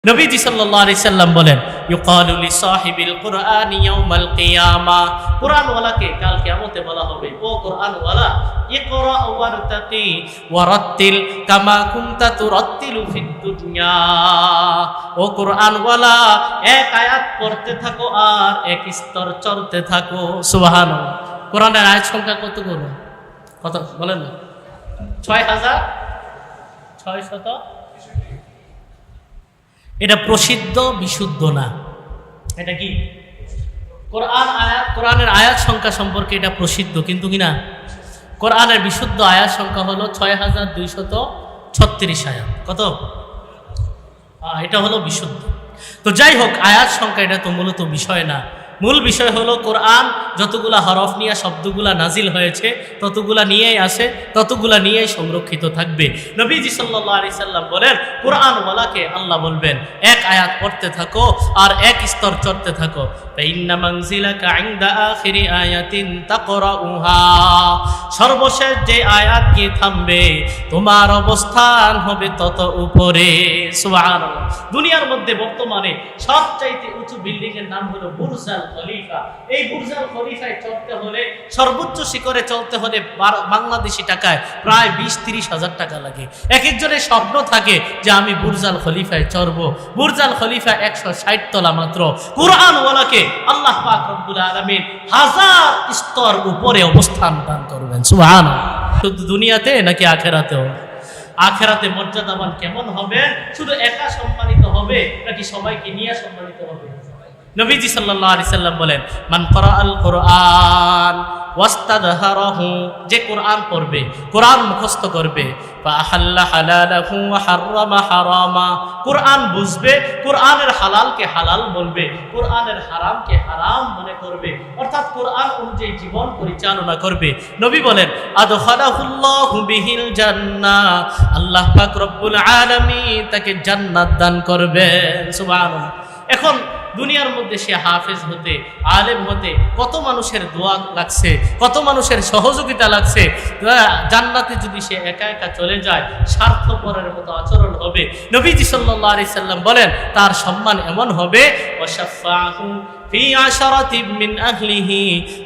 নবীজি সাল্লাল্লাহু আলাইহি সাল্লাম বলেন, ইউকালু লিসাহিবিল কুরআনি ইয়াউমাল কিয়ামা, কুরআনওয়ালাকে কাল কিয়ামতে বলা হবে, ও কুরআনওয়ালা, ইকরা ওয়ারতাকি ওয়ারাত্তিল কামা কুনতা তুরাত্তিলু ফিদ দুনিয়া। ও কুরআনওয়ালা, এক আয়াত পড়তে থাকো আর এক স্তর চড়তে থাকো। সুবহানাল্লাহ। কোরআনের আয়াত সংখ্যা কতগুলো? কত বলেন না? 6600। এটা প্রসিদ্ধ, বিশুদ্ধ না। এটা কি কোরআনের আয়াত সংখ্যা সম্পর্কে এটা প্রসিদ্ধ, কিন্তু কিনা কোরআনের বিশুদ্ধ আয়াত সংখ্যা হলো 6236 আয়াত। কত? এটা হলো বিশুদ্ধ। তো যাই হোক, আয়াত সংখ্যা এটা তো মূলত বিষয় না। মূল বিষয় হলো কোরআন যতগুলা হরফ নিয়ে শব্দগুলা নাজিল হয়েছে ততগুলা নিয়েই আসে, ততগুলা নিয়েই সংরক্ষিত থাকবে। নবীজি সাল্লাল্লাহু আলাইহি সাল্লাম বলেন, কোরআনওয়ালাকে আল্লাহ বলবেন, এক আয়াত পড়তে থাকো আর এক স্তর চড়তে থাকো। ফাইন্না মানজিলাকা ইনদা আখিরি আয়াতিন তাকরাউহা, সর্বশেষ যে আয়াত গিয়ে থামবে তোমার অবস্থান হবে তত উপরে। সুবহানাল্লাহ। দুনিয়ার মধ্যে বর্তমানে সবচাইতে উঁচু বিল্ডিং এর নাম হলো বুর্জ আল খলিফা। এই বুর্জ আল খলিফায় চড়তে হলে, সর্বোচ্চ শিখরে চলতে হলে বাংলাদেশি টাকায় প্রায় 20-30 হাজার টাকা লাগে। এক একজনের স্বপ্ন থাকে যে আমি বুর্জ আল খলিফায় চড়বো। বুর্জ আল খলিফা 160 তলা মাত্র। কুরআনওয়ালাকে আল্লাহ পাক রব্বুল আলামিন 1000 স্তর উপরে অবস্থান দান করবেন। সুবহানাল্লাহ। শুধু দুনিয়াতে নাকি আখিরাতেও? আখিরাতে মর্যাদাবান কেমন হবে? শুধু একা সম্মানিত হবে নাকি সবাইকে নিয়ে সম্মানিত হবে? নবীজি সাল্লাল্লাহু আলাইহি সাল্লাম বলেন, মান ক্বারাআল কুরআন ওয়াস্তাদহারাহু, যে কোরআন পড়বে, কোরআন মুখস্থ করবে, ফাআহাল্লা হালালাহু ওয়া হাররামা হারামা, কোরআন বুঝবে, কোরআনের হালালকে হালাল বলবে, কোরআনের হারামকে হারাম মনে করবে, অর্থাৎ কোরআন অনুযায়ী জীবন পরিচালনা করবে। নবী বলেন, আদখালাহুল্লাহু বিহিল জান্নাহ, আল্লাহ পাক রব্বুল আলামিন তাকে জান্নাত দান করবেন। সুবহানাল্লাহ। এখন দুনিয়ার মধ্যে সে হাফেজ হতে, আলেম হতে কত মানুষের দোয়া লাগছে, কত মানুষের সহযোগিতা লাগছে। জান্নাতে যদি সে একা একা চলে যায়, স্বার্থপরের মতো আচরণ হবে। নবীজি সাল্লাল্লাহু আলাইহি সাল্লাম বলেন, তার সম্মান এমন হবে, ওয়াশাফাহু ফি আশরাতিন মিন আহলিহি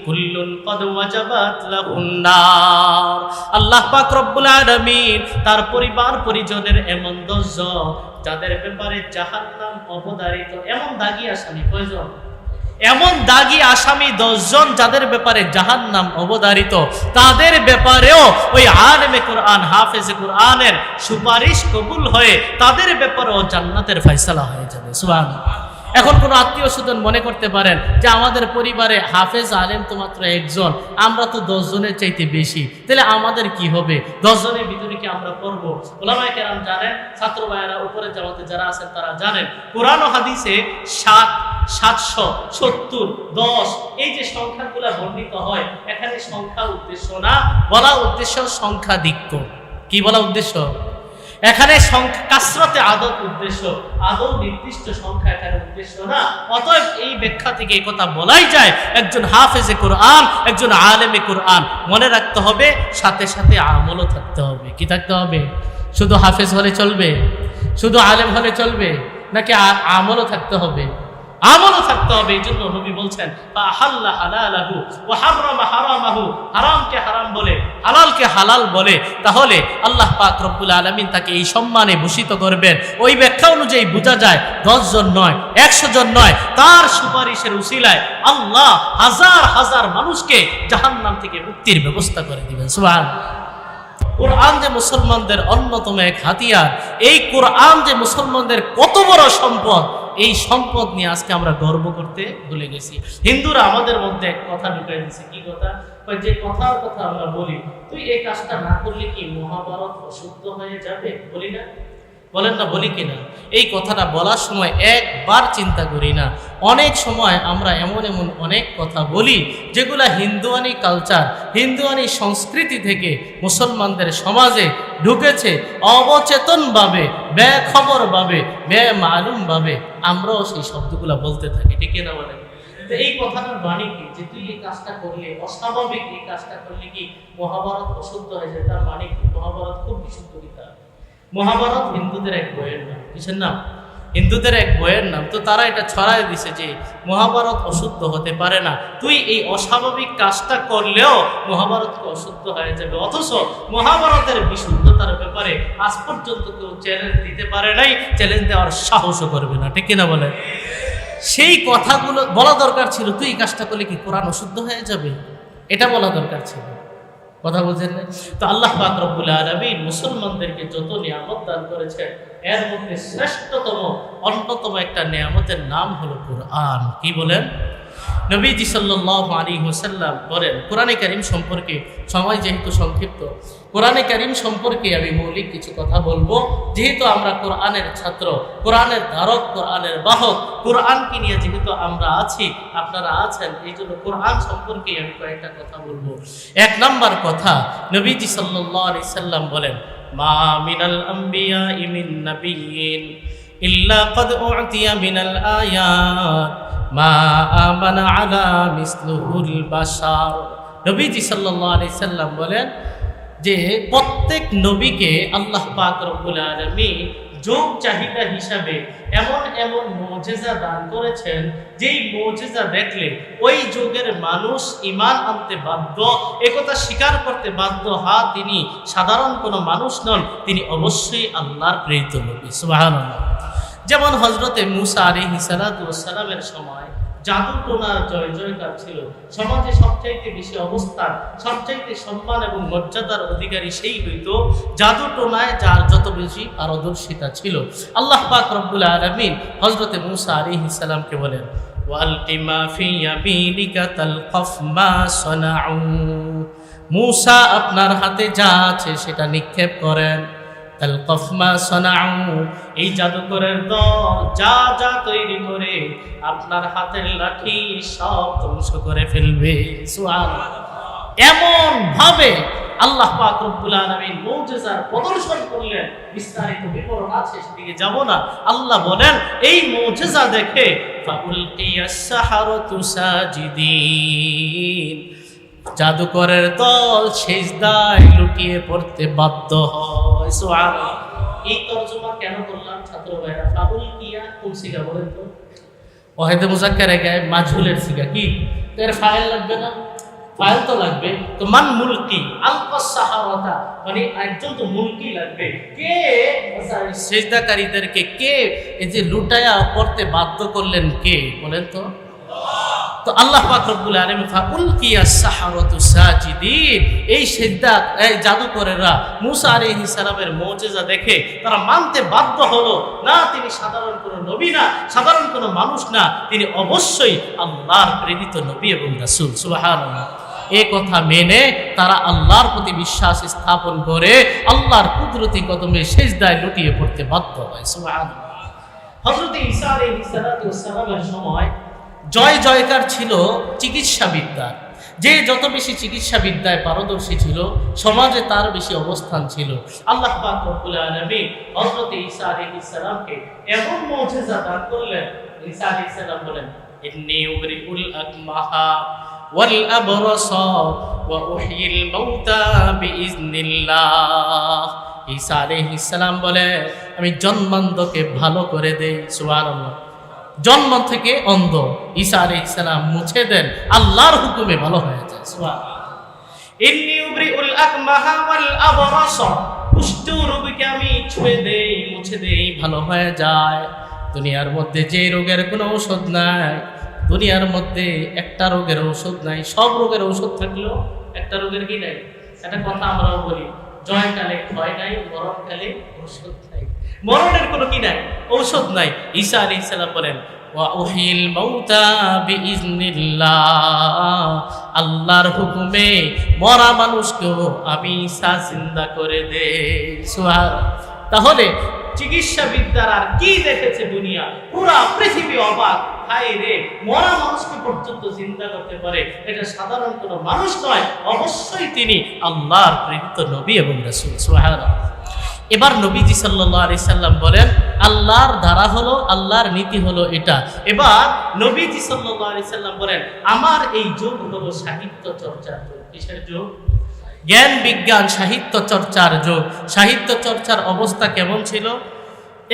কুল্লুন ক্বাদ ওয়াজাবাত লাহুন নার, আল্লাহ পাক রব্বুল আলামিন তার পরিবার পরিজনের এমন 10 জন যাদের ব্যাপারে জাহান্নাম অবধারিত। এমন দাগী আসামি কয়জন? এমন দাগী আসামি 10 জন যাদের ব্যাপারে জাহান্নাম অবধারিত। তাদের ব্যাপারেও ওই আলেমে কোরআন, হাফেজে কোরআনের সুপারিশ কবুল হয়ে তাদের ব্যাপারেও জান্নাতের ফয়সালা হয়ে যাবে। সুবহানাল্লাহ। এখন কোনো আত্মীয় স্বজন মনে করতে পারেন যে আমাদের পরিবারে হাফেজ আলেম তো মাত্র একজন, আমরা তো 10 জনের চাইতে বেশি, তাহলে আমাদের কি হবে? 10 জনের ভিতরে কি আমরা পড়বো? ওলামায়ে কেরাম জানেন, ছাত্র ভাইয়েরা উপরে জামাতে যারা আছেন তারা জানেন, কোরআন ও হাদিসে 7, 770, 10 এই যে সংখ্যাগুলো বর্ণিত হয়, এখানে সংখ্যা উদ্দেশ্য না, বলা উদ্দেশ্য সংখ্যাধিক্য। কি বলা উদ্দেশ্য? এখানে কাসরতে আদত উদ্দেশ্য, আদৌ নির্দিষ্ট সংখ্যা এখানে উদ্দেশ্য না। অতএব এই ব্যাখ্যা থেকে এই কথা বলাই যায়, একজন হাফেজে কোরআন, একজন আলেমে কোরআন মনে রাখতে হবে, সাথে সাথে আমলও থাকতে হবে। কি থাকতে হবে? শুধু হাফেজ হলে চলবে? শুধু আলেম হলে চলবে? নাকি আমলও থাকতে হবে? আমলও থাকতে হবে। এই জন্য নবী বলছেন, ফাআহাল্লা হালালাহু ওয়া হাররামা হারামাহু, হারামকে হারাম বলে, হালালকে হালাল বলে, তাহলে আল্লাহ পাক রব্বুল আলামিন তাকে এই সম্মানে ভূষিত করবেন। ওই ব্যাখ্যা অনুযায়ী বোঝা যায় 10 জন নয়, 100 জন নয়, তার সুপারিশের উসিলায় আল্লাহ হাজার হাজার মানুষকে জাহান্নাম থেকে মুক্তির ব্যবস্থা করে দিবেন। সুবহানাল্লাহ। কোরআন যে মুসলমানদের অন্যতম এক হাতিয়ার, এই কোরআন যে মুসলমানদের কত বড় সম্পদ, এই সম্পদ নিয়ে আজকে আমরা গর্ব করতে ভুলে গেছি। হিন্দুরা আমাদের মধ্যে এক কথা ঢুকাই দিচ্ছে। কি কথা? যে কথার কথা আমরা বলি, তুই এই কাজটা না করলে কি মহাভারত অশুদ্ধ হয়ে যাবে? বলি না? বলেন না? বলি কিনা? এই কথাটা বলার সময় একবার চিন্তা করি না। অনেক সময় আমরা এমন এমন অনেক কথা বলি যেগুলা হিন্দুয়ানি কালচার, হিন্দুয়ানি সংস্কৃতি থেকে মুসলমানদের সমাজে ঢুকেছে অবচেতনভাবে, বেখবরভাবে, বেমালুমভাবে আমরাও সেই শব্দগুলা বলতে থাকি। ঠিক না বলেন? তো এই কথাটার মানে কি? যে তুই এই কাজটা করলে, অস্বাভাবিক এই কাজটা করলে কি মহাভারত অশুদ্ধ হয়ে যায়? তার মানে কি? মহাভারত খুব বিশুদ্ধ কিতাব। মহাভারত হিন্দুদের এক বইয়ের নাম। কিসের নাম? হিন্দুদের এক বইয়ের নাম, তো তারা এটা ছড়ায় দিছে যে মহাভারত অশুদ্ধ হতে পারে না, তুই এই অস্বাভাবিক কাজটা করলেও মহাভারতকে অশুদ্ধ হয়ে যাবে। অথচ মহাভারতের বিশুদ্ধতার ব্যাপারে আজ পর্যন্ত কেউ চ্যালেঞ্জ দিতে পারে নাই, চ্যালেঞ্জ দেওয়ার সাহসও করবে না, ঠিক কিনা বলে? সেই কথাগুলো বলা দরকার ছিল, তুই এই কাজটা করলে কি কোরআন অশুদ্ধ হয়ে যাবে, এটা বলা দরকার ছিল। কথা বুঝেন না? তো আল্লাহ পাক রব্বুল আলামিন মুসলমানদেরকে যত নিয়ামত দান করেছেন, এর মধ্যে শ্রেষ্ঠতম অন্যতম একটা নিয়ামতের নাম হলো কোরআন। কি বলেন? নবীজি সাল্লাল্লাহু আলাইহি ওয়াসাল্লাম বলেন, কোরআনে কারীম সম্পর্কে, সময় যেহেতু সংক্ষিপ্ত, কোরআনে কারীম সম্পর্কে আমি মৌলিক কিছু কথা বলবো। যেহেতু আমরা কোরআনের ছাত্র, কোরআনের ধারক, কোরআনের বাহক, কোরআনকে নিয়ে যেহেতু আমরা আছি, আপনারা আছেন, এই জন্য কোরআন সম্পর্কে আমি কয়েকটা কথা বলবো। এক নাম্বার কথা, নবীজি সাল্লাল্লাহু আলাইহি সাল্লাম বলেন, মা মিনাল আম্বিয়াই মিন নাবিয়্যিন ইল্লা ক্বাদ উ'তিয়া মিনাল আয়াত মা আমানা আলা মিসলুহুল বাশার। নবীজি সাল্লাল্লাহু আলাইহি সাল্লাম বলেন যে প্রত্যেক নবীকে আল্লাহ পাক রব্বুল আলামিন যোগ চাহিদা হিসাবে এমন এমন মুজিজা দান করেছেন, যেই মুজিজা দেখলে ওই যুগের মানুষ ঈমান আনতে বাধ্য, একথা স্বীকার করতে বাধ্য, হ্যাঁ তিনি সাধারণ কোনো মানুষ নন, তিনি অবশ্যই আল্লাহর প্রেরিত নবী। সুবহানাল্লাহ। যেমন হযরতে মূসা আলাইহিস সালাতু ওয়াস সালামের সময় জাদু টোনার জয় জয়কার ছিল, সমাজে সবচাইতে বেশি অবস্থান, সবচাইতে সম্মান এবং মর্যাদার অধিকারী সেই হইতো জাদু টোনায় যার যত বেশি পারদর্শিতা ছিল। আল্লাহ পাক রব্বুল আলামিন হযরতে মূসা আলাইহিস সালামকে বলেন, ওয়ালকি মা ফি ইয়ামিনিকা তালকাফ মা সানাউ, মূসা আপনার হাতে যা আছে সেটা নিক্ষেপ করেন। তালকাফ মা সানাউ, এই জাদুকরের দল যা যা তৈরি করে আপনার হাতের লাঠি সব ধ্বংস করে ফেলবে। সুবহানাল্লাহ। এমন ভাবে আল্লাহ পাক রব্বুল আলামিন মুজিজার প্রদর্শন করলেন, বিস্তারিত বিবরণ আছে, সেদিকে যাব না। আল্লাহ বলেন, এই মুজিজা দেখে ফাউলকিয়াস সাহারাতু সাজিদিন, জাদুকরের দল সিজদায় লুটিয়ে পড়তে বাধ্য হয়। সুবহানাল্লাহ। এই তরজমা কেন করলাম ছাত্র ভাইরা? ফাউলকিয়া কোন সিগা বলেন তো? ওয়াহিদে মুজাক্কারে গায়ে মাজহুলের সিগা কি? তো এর ফাইল লাগবে না? ফাইল তো লাগবে। তো মান মুলকি আলকাস সাহারাতা, মানে একজন তো মুলকি লাগবে। কে সিজদাকারীদেরকে কে এই যে লুটায়া পড়তে বাধ্য করলেন? কে বলেন তো? তো আল্লাহ পাক রব্বুল আলামিন ফাউলকিয়াস সাহারাতু সাজিদিন, এই সিজদা এই জাদুকরেরা মূসা আলাইহিস সালামের মুজিজা দেখে তারা মানতে বাধ্য হলো, না তিনি সাধারণ কোনো নবী না, সাধারণ কোনো মানুষ না, তিনি অবশ্যই আল্লাহর প্রেরিত নবী এবং রাসূল। সুবহানাল্লাহ। এই কথা মেনে তারা আল্লাহর প্রতি বিশ্বাস স্থাপন করে আল্লাহর কুদরতি কদমে সিজদায় লুটিয়ে পড়তে বাধ্য হয়। সুবহানাল্লাহ। হযরত ঈসা আলাইহিস সালামের সময় জয় জয়কার ছিল চিকিৎসা বিদ্যা। যে যত বেশি চিকিৎসা বিদ্যায় পারদর্শী ছিল, সমাজে তার বেশি অবস্থান ছিল। আল্লাহ পাক রব্বুল আলামিন হযরত ঈসা আলাইহিস সালামকে এমন মুজিজা দান করলেন, ঈসা আলাইহিস সালাম বলেন, ইন্নী উবরিউল আকমাহা ওয়াল আবরাসা ওয়া উহয়িল মাউতা বিইজনিল্লাহ। ঈসা আলাইহিস সালাম বলে, আমি জন্মান্ধকে ভালো করে দেই। সুবহানাল্লাহ। জন্ম থেকে অন্ধ ঈসা আলাইহিস সালাম মুছে দেন, আল্লাহর হুকুমে ভালো হয়ে যায়। সুবহানাল্লাহ। ইন্নী উবরিউল আকমাহা ওয়াল আবরাসা, কুষ্ঠ রোগীকে আমি ছুঁয়ে দেই, মুছে দেই, ভালো হয়ে যায়। দুনিয়ার মধ্যে যে রোগের কোনো ঔষধ নাই, দুনিয়ার মধ্যে একটা রোগের ঔষধ নাই, সব রোগের ঔষধ থাকলেও একটা রোগের কি নাই? একটা কথা আমরাও বলি, জয়কালে ক্ষয় নাই, মরণকালে ঔষধ নাই। মরণের কোনো কি নাই? ঔষধ নাই। ঈসা আলাইহিস সালাম বলেন, ওয়া উহিল মাউতা বিইজনিল্লাহ, আল্লাহর হুকুমে মরা মানুষকেও আমি ঈসা জিন্দা করে দেই। সুবহানাল্লাহ। তাহলে চিকিৎসা বিদ্যার আর কি দেখেছে দুনিয়া? পুরা পৃথিবী অবাক। হায় রে, মরা মানুষকে পর্যন্ত চিন্তা করতে পারে, এটা সাধারণ কোনো মানুষ নয়, অবশ্যই তিনি আল্লাহর প্রেরিত নবী এবং রাসূল। সুবহানাল্লাহ। এবার নবীজি সাল্লাল্লাহু আলাইহি সাল্লাম বলেন, আল্লাহর ধারা হলো, আল্লাহর নীতি হলো এটা। এবার নবীজি সাল্লাল্লাহু আলাইহি সাল্লাম বলেন, আমার এই যুগ হলো সাহিত্য চর্চার যুগ। কিসের যুগ? জ্ঞান বিজ্ঞান সাহিত্য চর্চার যুগ। সাহিত্য চর্চার অবস্থা কেমন ছিল?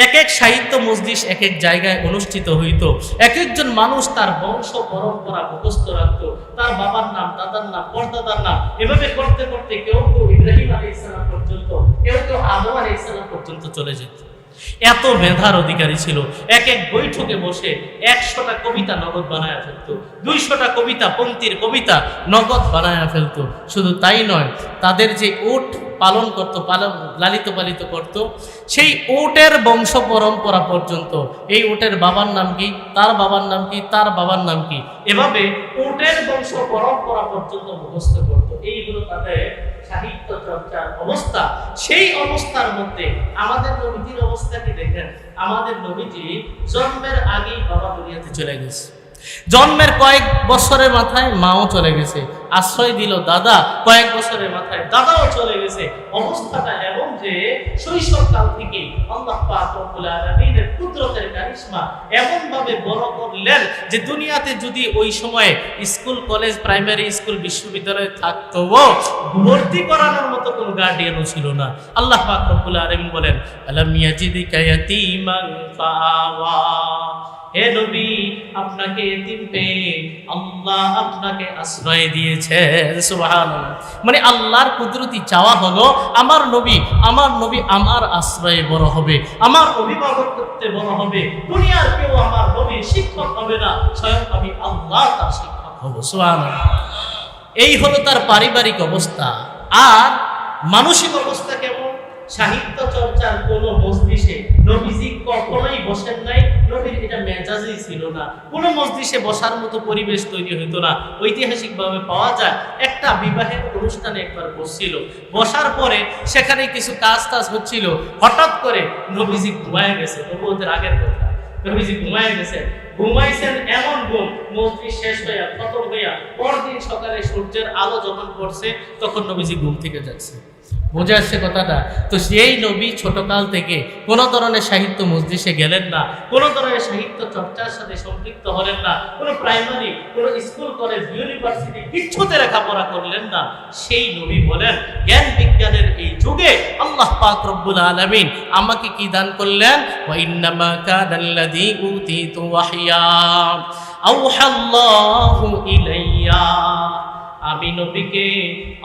এক এক সাহিত্য মজলিস এক এক জায়গায় অনুষ্ঠিত হইতো। এক একজন মানুষ তার বংশ পরম্পরা মুখস্থ রাখতো, তার বাবার নাম, দাদার নাম, পরদাদার নাম, এভাবে করতে করতে কেউ কেউ ইব্রাহিম আলাইহিস সালাম পর্যন্ত, কেউ কেউ আদম আলাইহিস সালাম পর্যন্ত চলে যেত। এত মেধার অধিকারী ছিল। এক এক বৈঠকে বসে 100টা কবিতা নগদ বানায়া ফেলতো, 200টা কবিতা, পঙ্ক্তির কবিতা নগদ বানায়া ফেলতো। শুধু তাই নয়, তাদের যে উট পালন করত, লালিত পালিত করত, সেই উটের বংশ পরম্পরা পর্যন্ত, এই উটের বাবার নাম কি, তার বাবার নাম কি, তার বাবার নাম কি, এভাবে উটের বংশ পরম্পরা পর্যন্ত মুখস্থ করত। এইগুলো তাদের সাহিত্য চর্চার অবস্থা। সেই অবস্থার মধ্যে আমাদের নবীজির অবস্থা কি দেখেন। আমাদের নবীজি জন্মের আগেই বাবা দুনিয়াতে চলে গেছে, জন্মের কয়েক বছরের মাথায় মাও চলে গেছে, আশ্রয় দিল দাদা, কয়েক বছরের মাথায় দাদাও চলে গেছে। অবস্থাটা এমন যে শৈশবকাল থেকে আল্লাহ পাক রব্বুল আলামিনের কুদরতের কারিশমা এমন ভাবে বড় করলেন যে দুনিয়াতে যদি ওই সময়ে স্কুল, কলেজ, প্রাইমারি স্কুল, বিশ্ববিদ্যালয় থাকতো, ভর্তি করানোর মতো কোনো গার্ডিয়ানও ছিল না। আল্লাহ পাক রব্বুল আলামিন বলেন, আলাম ইয়াজিদিকা ইয়াতীমান ফাআওয়া, হে নবী, আপনাকে এতিম পেয়ে আল্লাহ আপনাকে আশ্রয় দিয়েছেন। সুবহানাল্লাহ। মানে আল্লাহর কুদরতি চাওয়া হলো আমার নবী আমার আশ্রয়ে বড় হবে, আমার অভিভাবক করতে বড় হবে। দুনিয়ার কেউ আমার নবীর শিক্ষক হবে না, স্বয়ং আমি আল্লাহ তার শিক্ষক হব। সুবহানাল্লাহ। এই হলো তার পারিবারিক অবস্থা। আর মানসিক অবস্থা কেমন? সাহিত্য চর্চার কোন মজলিসে নবীজি কখনোই বসেন নাই। নবীর এটা মেজাজই ছিল না। কোন মজলিসে বসার মতো পরিবেশ তৈরি হইতো না। ঐতিহাসিকভাবে পাওয়া যায় একটা বিবাহের অনুষ্ঠানে একবার বসছিল, বসার পরে সেখানে কিছু কাজ হচ্ছিল, হঠাৎ করে নবীজি ঘুমায় গেছে। নবুয়তের আগের কথা, নবীজি ঘুমায় গেছেন। ঘুমাইছেন এমন ঘুম, মজলিস শেষ হইয়া খতম হইয়া পরদিন সকালে সূর্যের আলো যখন পড়ছে তখন নবীজি ঘুম থেকে যাচ্ছে। বোঝা যাচ্ছে কথাটা? তো সেই নবী ছোটকাল থেকে কোনো ধরনের সাহিত্য মজলিসে গেলেন না, কোনো ধরনের সাহিত্য চর্চার সাথে সম্পৃক্ত হলেন না, কোনো প্রাইমারি, কোনো স্কুল, কলেজ, ইউনিভার্সিটি কিচ্ছুতে লেখাপড়া করলেন না। সেই নবী বলেন, জ্ঞান বিজ্ঞানের এই যুগে আল্লাহ পাক রব্বুল আলামিন আমাকে কি দান করলেন? ওয়া ইন্নামা কানাল্লাযী উতীতু ওয়াহইয়া আওহাল্লাহু ইলাইয়া, আমি নবীকে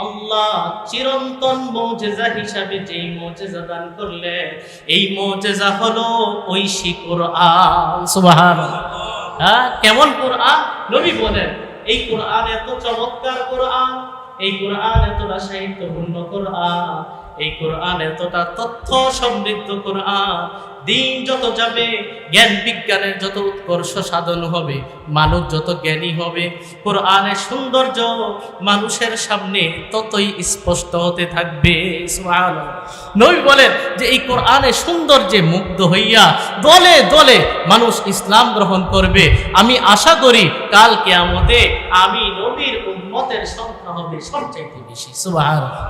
আল্লাহ চিরন্তন মুজিজা হিসাবে যেই মুজিজা দান করলেন, এই মুজিজা হলো ঐশী কোরআন। সুবহানাল্লাহ। হ্যাঁ, কেমন কোরআন? নবী বলেন, এই কোরআন এত চমৎকার কোরআন, এই কোরআন এতটা সাহিত্যপূর্ণ কোরআন, এই কোরআন এতটা তথ্য সমৃদ্ধ কোরআন। দিন যত যাবে, জ্ঞান বিজ্ঞানের যত উৎকর্ষ সাধন হবে, মানুষ যত জ্ঞানী হবে, কোরআনের সৌন্দর্য মানুষের সামনে ততই স্পষ্ট হতে থাকবে। সুবহানাল্লাহ। নবী বলেন যে এই কোরআনের সৌন্দর্যে মুগ্ধ হইয়া দলে দলে মানুষ ইসলাম গ্রহণ করবে। আমি আশা করি কাল কিয়ামতে আমি নবীর উম্মতের সংখ্যা হবে সবচাইতে বেশি। সুবহানাল্লাহ।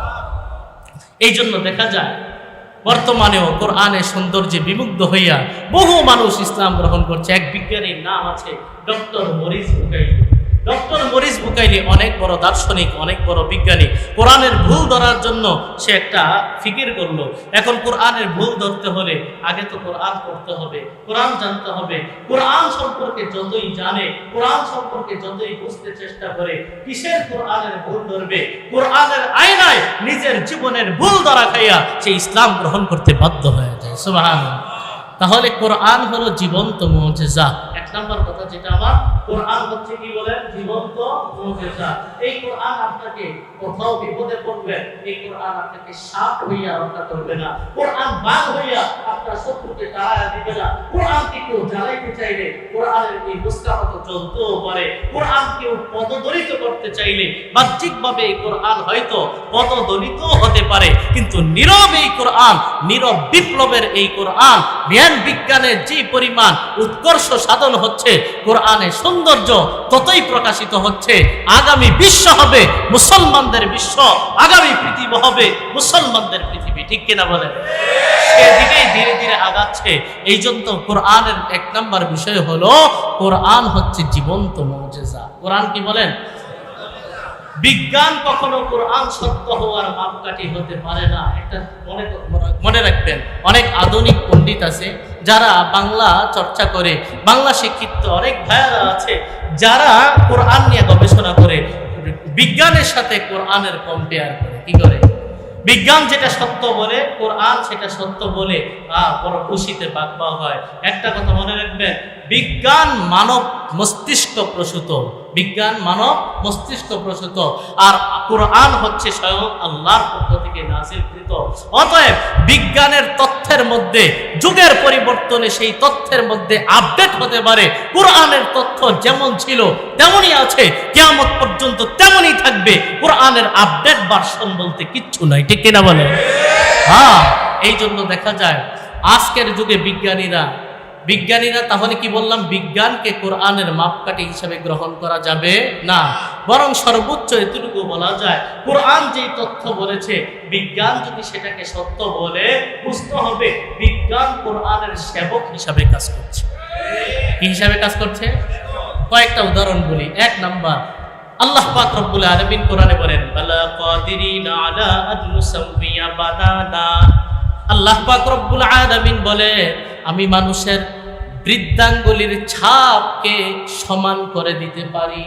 এই জন্য দেখা যায় বর্তমানেও কোরআনের সৌন্দর্যে বিমুগ্ধ হইয়া বহু মানুষ ইসলাম গ্রহণ করছে। এক বিজ্ঞানীর নাম আছে doctor Morris Bucaille. Doctor Morris Bucaille অনেক বড় দার্শনিক, অনেক বড় বিজ্ঞানী। কোরআনের ভুল ধরার জন্য সে একটা ফিকির করলো। এখন কোরআনের ভুল ধরতে হলে আগে তো কোরআন পড়তে হবে, কোরআন জানতে হবে। কোরআন সম্পর্কে যতই জানে, কোরআন সম্পর্কে যতই বুঝতে চেষ্টা করে, কিসের কোরআনের ভুল ধরবে? কোরআনের আয়নায় নিজের জীবনের ভুল ধরা খাইয়া সে ইসলাম গ্রহণ করতে বাধ্য হয়ে যায়। সুবহানাল্লাহ। তাহলে কোরআন হলো জীবন্ত মুজিজা। এক নম্বর কথা যেটা আমার, কোরআন হচ্ছে কি বলেন? জীবন্ত মুজিজা। এই কোরআন আপনাকে কোথাও বিপদে পড়বে, এই কোরআন আপনাকে সাপ হইয়া রক্ষা করবে না, কোরআন বাঘ হইয়া আপনার শত্রুকে তাড়াইয়া দিবে না। কোরআনকে কেউ জ্বালাইতে চাইলে কোরআনের এই মুস্তাহত চলতেও পারে। কোরআন কেউ পদদলিত করতে চাইলে বাহ্যিকভাবে এই কোরআন হয়তো পদদলিত হতে পারে, কিন্তু নীরব এই কোরআন, নীরব বিপ্লবের এই কোরআন, জ্ঞান বিজ্ঞানের যে পরিমাণ উৎকর্ষ সাধন হচ্ছে, কোরআনের সৌন্দর্য ততই প্রকাশিত হচ্ছে। আগামী বিশ্ব হবে মুসলমানদের বিশ্ব, আগামী পৃথিবী হবে মুসলমানদের পৃথিবী। ঠিক কিনা বলেন? সেদিকেই ধীরে ধীরে আগাচ্ছে। এই জন্য কোরআনের এক নম্বর বিষয় হলো কোরআন হচ্ছে জীবন্ত মুজিজা। কোরআন কি বলেন? বিজ্ঞান কখনো কোরআন সত্য হওয়ার মাপকাঠি হতে পারে না। একটা মনে রাখবেন, অনেক আধুনিক পণ্ডিত আছে যারা বাংলা চর্চা করে, বাংলা শিক্ষিত অনেক ভাইয়ারা আছে যারা কোরআন নিয়ে গবেষণা করে, বিজ্ঞানের সাথে কোরআনের কম্পেয়ার করে। কি করে? বিজ্ঞান যেটা সত্য বলে, কোরআন সেটা সত্য বলে বড় খুশিতে বাগবা হয়। একটা কথা মনে রাখবেন, বিজ্ঞান মানব মস্তিষ্ক প্রসূত, বিজ্ঞান মানব মস্তিষ্ক প্রসূত, আর কোরআন হচ্ছে স্বয়ং আল্লাহর পক্ষ থেকে নাযিলকৃত। অতএব বিজ্ঞানের তথ্যের মধ্যে যুগের পরিবর্তনে সেই তথ্যের মধ্যে আপডেট হতে পারে। কোরআনের তথ্য যেমন ছিল তেমনই আছে, কিয়ামত পর্যন্ত তেমনই থাকবে। কোরআনের আপডেট ভার্সন বলতে কিচ্ছু নাই, ঠিক কিনা বলে? হ্যাঁ, এই জন্য দেখা যায় আজকের যুগে বিজ্ঞানীরা তাহলে কি বললাম, বিজ্ঞানকে কোরআনের মাপকাঠি হিসাবে গ্রহণ করা যাবে না, বরং সর্বোচ্চ এতটুকু বলা যায় কোরআন যেই তথ্য বলেছে, বিজ্ঞান যদি সেটাকে সত্য বলে, বুঝতে হবে বিজ্ঞান কোরআনের সেবক হিসাবে কাজ করছে। কি হিসাবে কাজ করছে? কয়েকটা উদাহরণ বলি। এক নাম্বার, আল্লাহ পাক রব্বুল আলামিন কোরআনে বলেন, বালা কাদিরিনা আলা আন নুসাউইয়া বানানা। আল্লাহ পাক রব্বুল আলামিন বলে, আমি মানুষের বৃদ্ধাঙ্গুলির ছাপকে সমান করে দিতে পারি।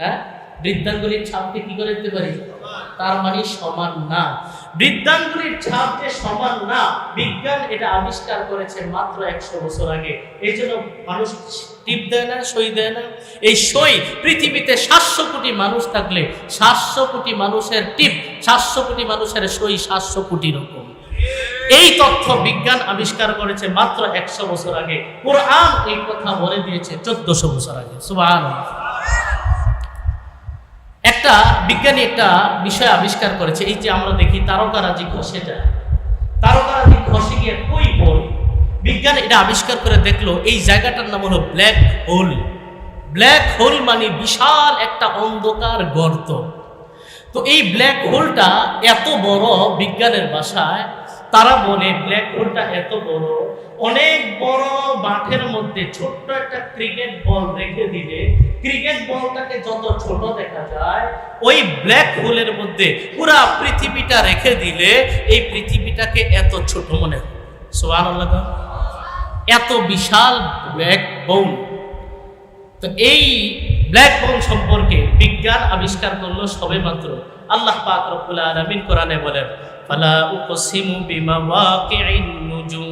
হ্যাঁ, বৃদ্ধাঙ্গুলির ছাপকে কি করে দিতে পারি? তার মানে সমান না। বৃদ্ধাঙ্গুলির ছাপ যে সমান না, বিজ্ঞান এটা আবিষ্কার করেছে মাত্র 100 বছর আগে। এই জন্য মানুষ টিপ দেয় না, সই দেয় না। এই সই পৃথিবীতে 700 কোটি মানুষ থাকলে 700 কোটি মানুষের টিপ, 700 কোটি মানুষের সই 700 কোটি রকম। এই তথ্য বিজ্ঞান আবিষ্কার করেছে মাত্র 100 বছর আগে। কোরআন এই কথা বলে দিয়েছে 1400 বছর আগে। সুবহানাল্লাহ। একটা বিজ্ঞানী একটা বিষয় আবিষ্কার করেছে, এই যে আমরা দেখি তারকারাজি খসে যায়, তারকারাজি খসে গিয়ে কই পড়ে। বিজ্ঞান এটা আবিষ্কার করে দেখলো এই জায়গাটার নাম হলো ব্ল্যাক হোল। ব্ল্যাক হোল মানে বিশাল একটা অন্ধকার গর্ত। তো এই ব্ল্যাক হোলটা এত বড়, বিজ্ঞানের ভাষায় তারা বলে ব্ল্যাক হোলটা এত বড়, অনেক বড় মাঠের মধ্যে ছোট্ট একটা ক্রিকেট বল রেখে দিলে ক্রিকেট বলটাকে যত ছোট দেখা যায়, ওই ব্ল্যাক হোলের মধ্যে পুরা পৃথিবীটা রেখে দিলে এই পৃথিবীটাকে এত ছোট মনে হয়। সুবহানাল্লাহ। এত বিশাল ব্ল্যাক হোল। তো এই ব্ল্যাক হোল সম্পর্কে বিজ্ঞান আবিষ্কার করলো সবেমাত্র। আল্লাহ পাক রব্বুল আলামিন কোরআনে বলেন, ফালা উকসিমু বিমাওয়াকিইন নুজুম।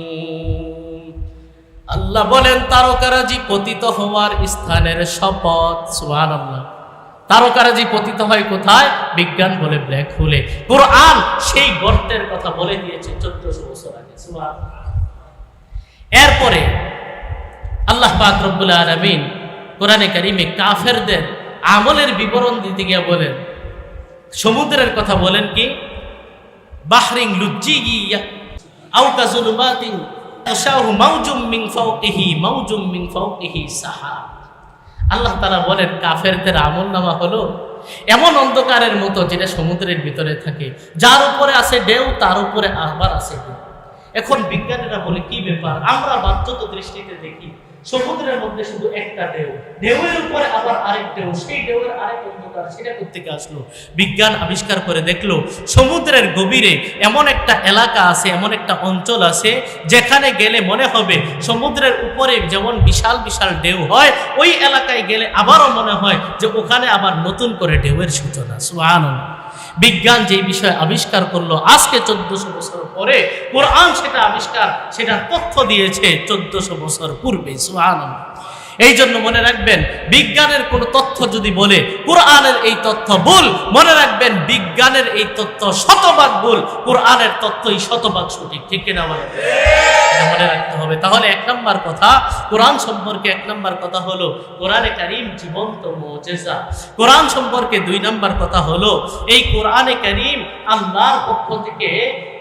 আল্লাহ বলেন তারকারাজি পতিত হওয়ার স্থানের শপথ। সুবহানাল্লাহ। তারকারাজি পতিত হয় কোথায়? বিজ্ঞান বলে ব্ল্যাক হোলে। কোরআন সেই গর্তের কথা বলে দিয়েছে 1400 বছর আগে। সুবহানাল্লাহ। এরপরে আল্লাহ পাক রব্বুল আলামিন কোরআনে কারিমে কাফেরদের আমলের বিবরণ দিতে গিয়ে বলেন, সমুদ্রের কথা বলেন কি, বাহরিং লুজ্জিগি আও কাযুলুমাতিন তাশাহু মাউজুম মিন ফাওকিহি মাউজুম মিন ফাওকিহি সাহাব। আল্লাহ তাআলা বলেন কাফেরদের আমলনামা হলো এমন অন্ধকারের মতো যেটা সমুদ্রের ভিতরে থাকে, যার উপরে আছে ঢেউ, তার উপরে আবার আছে ঢেউ। এখন বিজ্ঞানীরা বলে কি ব্যাপার, আমরা বাহ্যত দৃষ্টিতে দেখি সমুদ্রের মধ্যে শুধু একটা ঢেউ, ঢেউয়ের উপরে আবার আরেক ঢেউ, সেই ঢেউয়ের আরেক অন্ধকার, সেটা কোত্থেকে আসলো? বিজ্ঞান আবিষ্কার করে দেখলো সমুদ্রের গভীরে এমন একটা এলাকা আছে, এমন একটা অঞ্চল আছে যেখানে গেলে মনে হবে সমুদ্রের উপরে যেমন বিশাল বিশাল ঢেউ হয়, ওই এলাকায় গেলে আবারও মনে হয় যে ওখানে আবার নতুন করে ঢেউয়ের সূচনা। সুবহানাল্লাহ। বিজ্ঞান যে বিষয় আবিষ্কার করলো আজকে 1400 বছর পরে, কোরআন সেটা আবিষ্কার, সেটা তথ্য দিয়েছে 1400 বছর পূর্বে। সুবহানাল্লাহ। এই জন্য মনে রাখবেন, বিজ্ঞানের কোন তথ্য যদি বলে কোরআনের এই তথ্য ভুল, মনে রাখবেন বিজ্ঞানের এই তথ্য শতভাগ ভুল, কোরআনের তথ্যই শতভাগ সঠিক। ঠিক কিনা বলেন? মনে রাখতে হবে। তাহলে 1 নম্বর কথা কোরআন সম্পর্কে, 1 নম্বর কথা হলো কোরআনে কারীম জীবন্ত মুজিজা। কোরআন সম্পর্কে 2 নম্বর কথা হলো এই কোরআনে কারীম আল্লাহর পক্ষ থেকে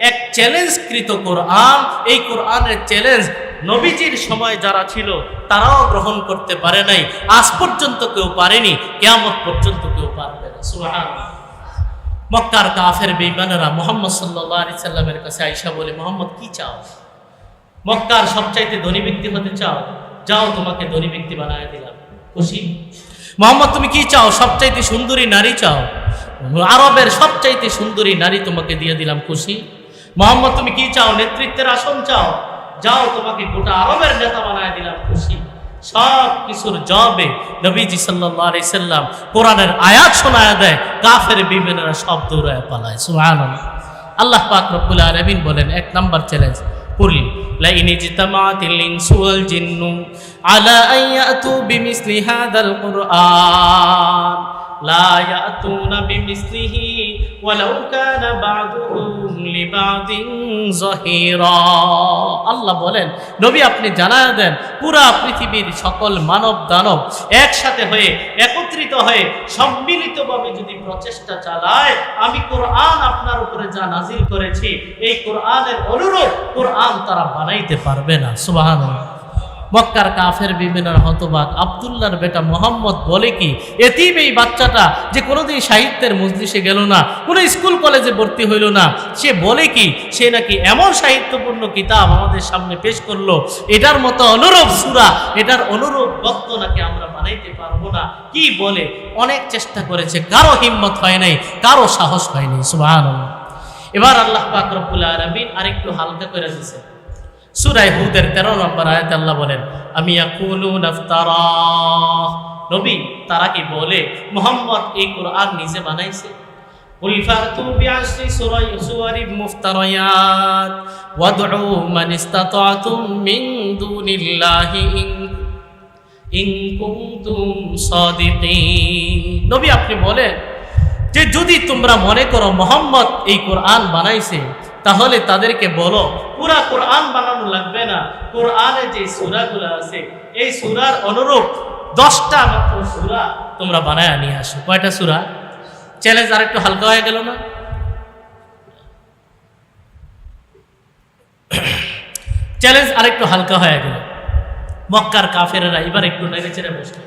এক চ্যালেঞ্জকৃত কোরআন। এই কোরআনের চ্যালেঞ্জ নবীজির সময় যারা ছিল তারাও গ্রহণ করতে পারে নাই, আজ পর্যন্ত কেউ পারেনি, কিয়ামত পর্যন্ত কেউ পারবে না। সুবহানাল্লাহ। মক্কার কাফের বেঈমানেরা মুহাম্মদ সাল্লাল্লাহু আলাইহি সাল্লামের কাছে আয়েশা বলে, মুহাম্মদ কি চাও? মক্কার সবচাইতে ধনী ব্যক্তি হতে চাও? যাও, তোমাকে ধনী ব্যক্তি বানায় দিলাম, খুশি? মুহাম্মদ তুমি কি চাও? সবচাইতে সুন্দরী নারী চাও? আরবের সবচাইতে সুন্দরী নারী তোমাকে দিয়ে দিলাম, খুশি? মুহাম্মদ তুমি কি চাও? নেতৃত্বের আসন চাও? যাও তোমাকে গোটা আরবের নেতা বানায় দিলাম, খুশি। সব কিছুর জবাবে নবীজি সাল্লাল্লাহু আলাইহি সাল্লাম কোরআনের আয়াত শোনায় দেয়, কাফের বিবেনেরা সব দৌড়ায় পালায়। সুবহানাল্লাহ। আল্লাহ পাক রব্বুল আলামিন বলেন, এক নাম্বার চ্যালেঞ্জ, কুল লা ইন ইজতামাআতিল ইনসু ওয়াল জিন্নু আলা আন ইয়াতু বিমিসলি হাযাল কুরআন লা ইয়াতুনা বিমিসলিহি ওয়ালাউ কানা বা'দুহুম লিবা'দিন যাহিরা। আল্লাহ বলেন, নবী আপনি জানায় দেন, পুরা পৃথিবীর সকল মানব দানব একসাথে হয়ে, একত্রিত হয়ে, সম্মিলিতভাবে যদি প্রচেষ্টা চালায়, আমি কোরআন আপনার উপরে যা নাজিল করেছি এই কোরআনের অনুরূপ কোরআন তারা বানাইতে পারবে না। সুবহানাল্লাহ। মক্কার কাফের বিবেনার হতবাক আব্দুল্লাহর বেটা মোহাম্মদ বলে কি, এতিম এই বাচ্চাটা যে কোনোদিন সাহিত্যের মজলিসে গেল না, কোনো স্কুল কলেজে ভর্তি হইল না, সে বলে কি, সে নাকি এমন সাহিত্যপূর্ণ কিতাব আমাদের সামনে পেশ করলো, এটার মতো অনুরূপ সূরা, এটার অনুরূপ গদ্য নাকি আমরা বানাইতে পারবো না। কি বলে? অনেক চেষ্টা করেছে, কারো হিম্মত হয় নাই, কারো সাহস হয় নাই। সুবহানাল্লাহ। এবার আল্লাহ পাক রব্বুল আলামিন আরেকটু হালকা করে দিয়েছে। সূরা হুদের 13 নম্বর আয়াতে আল্লাহ বলেন, আমি ইয়াকুলুনা ইফতারা। নবী তারা কি বলে মুহাম্মদ এই কোরআন নিজে বানাইছে? কুল ফাতু বিআশরি সুওয়ারিন মুফতারিয়াত ওয়াদউ মান ইসতাতা'তুম মিন দুনিল্লাহি ইন কুনতুম সাদিকিন। নবী আপনি বলেন যে যদি তোমরা মনে করো মুহাম্মদ এই কোরআন বানাইছে, তাহলে তাদেরকে বলো পুরা কোরআন বানানো লাগবে না, কোরআনে যে সূরাগুলো আছে এই সূরার অনুরূপ 10টা মাত্র সূরা তোমরা বানায় নিয়ে আসো। কয়টা সূরা? চ্যালেঞ্জ আরেকটু হালকা হয়ে গেল না? চ্যালেঞ্জ আরেকটু হালকা হয়ে গেল। মক্কার কাফেরেরা এবার একটু নেড়ে চেড়ে বসলো,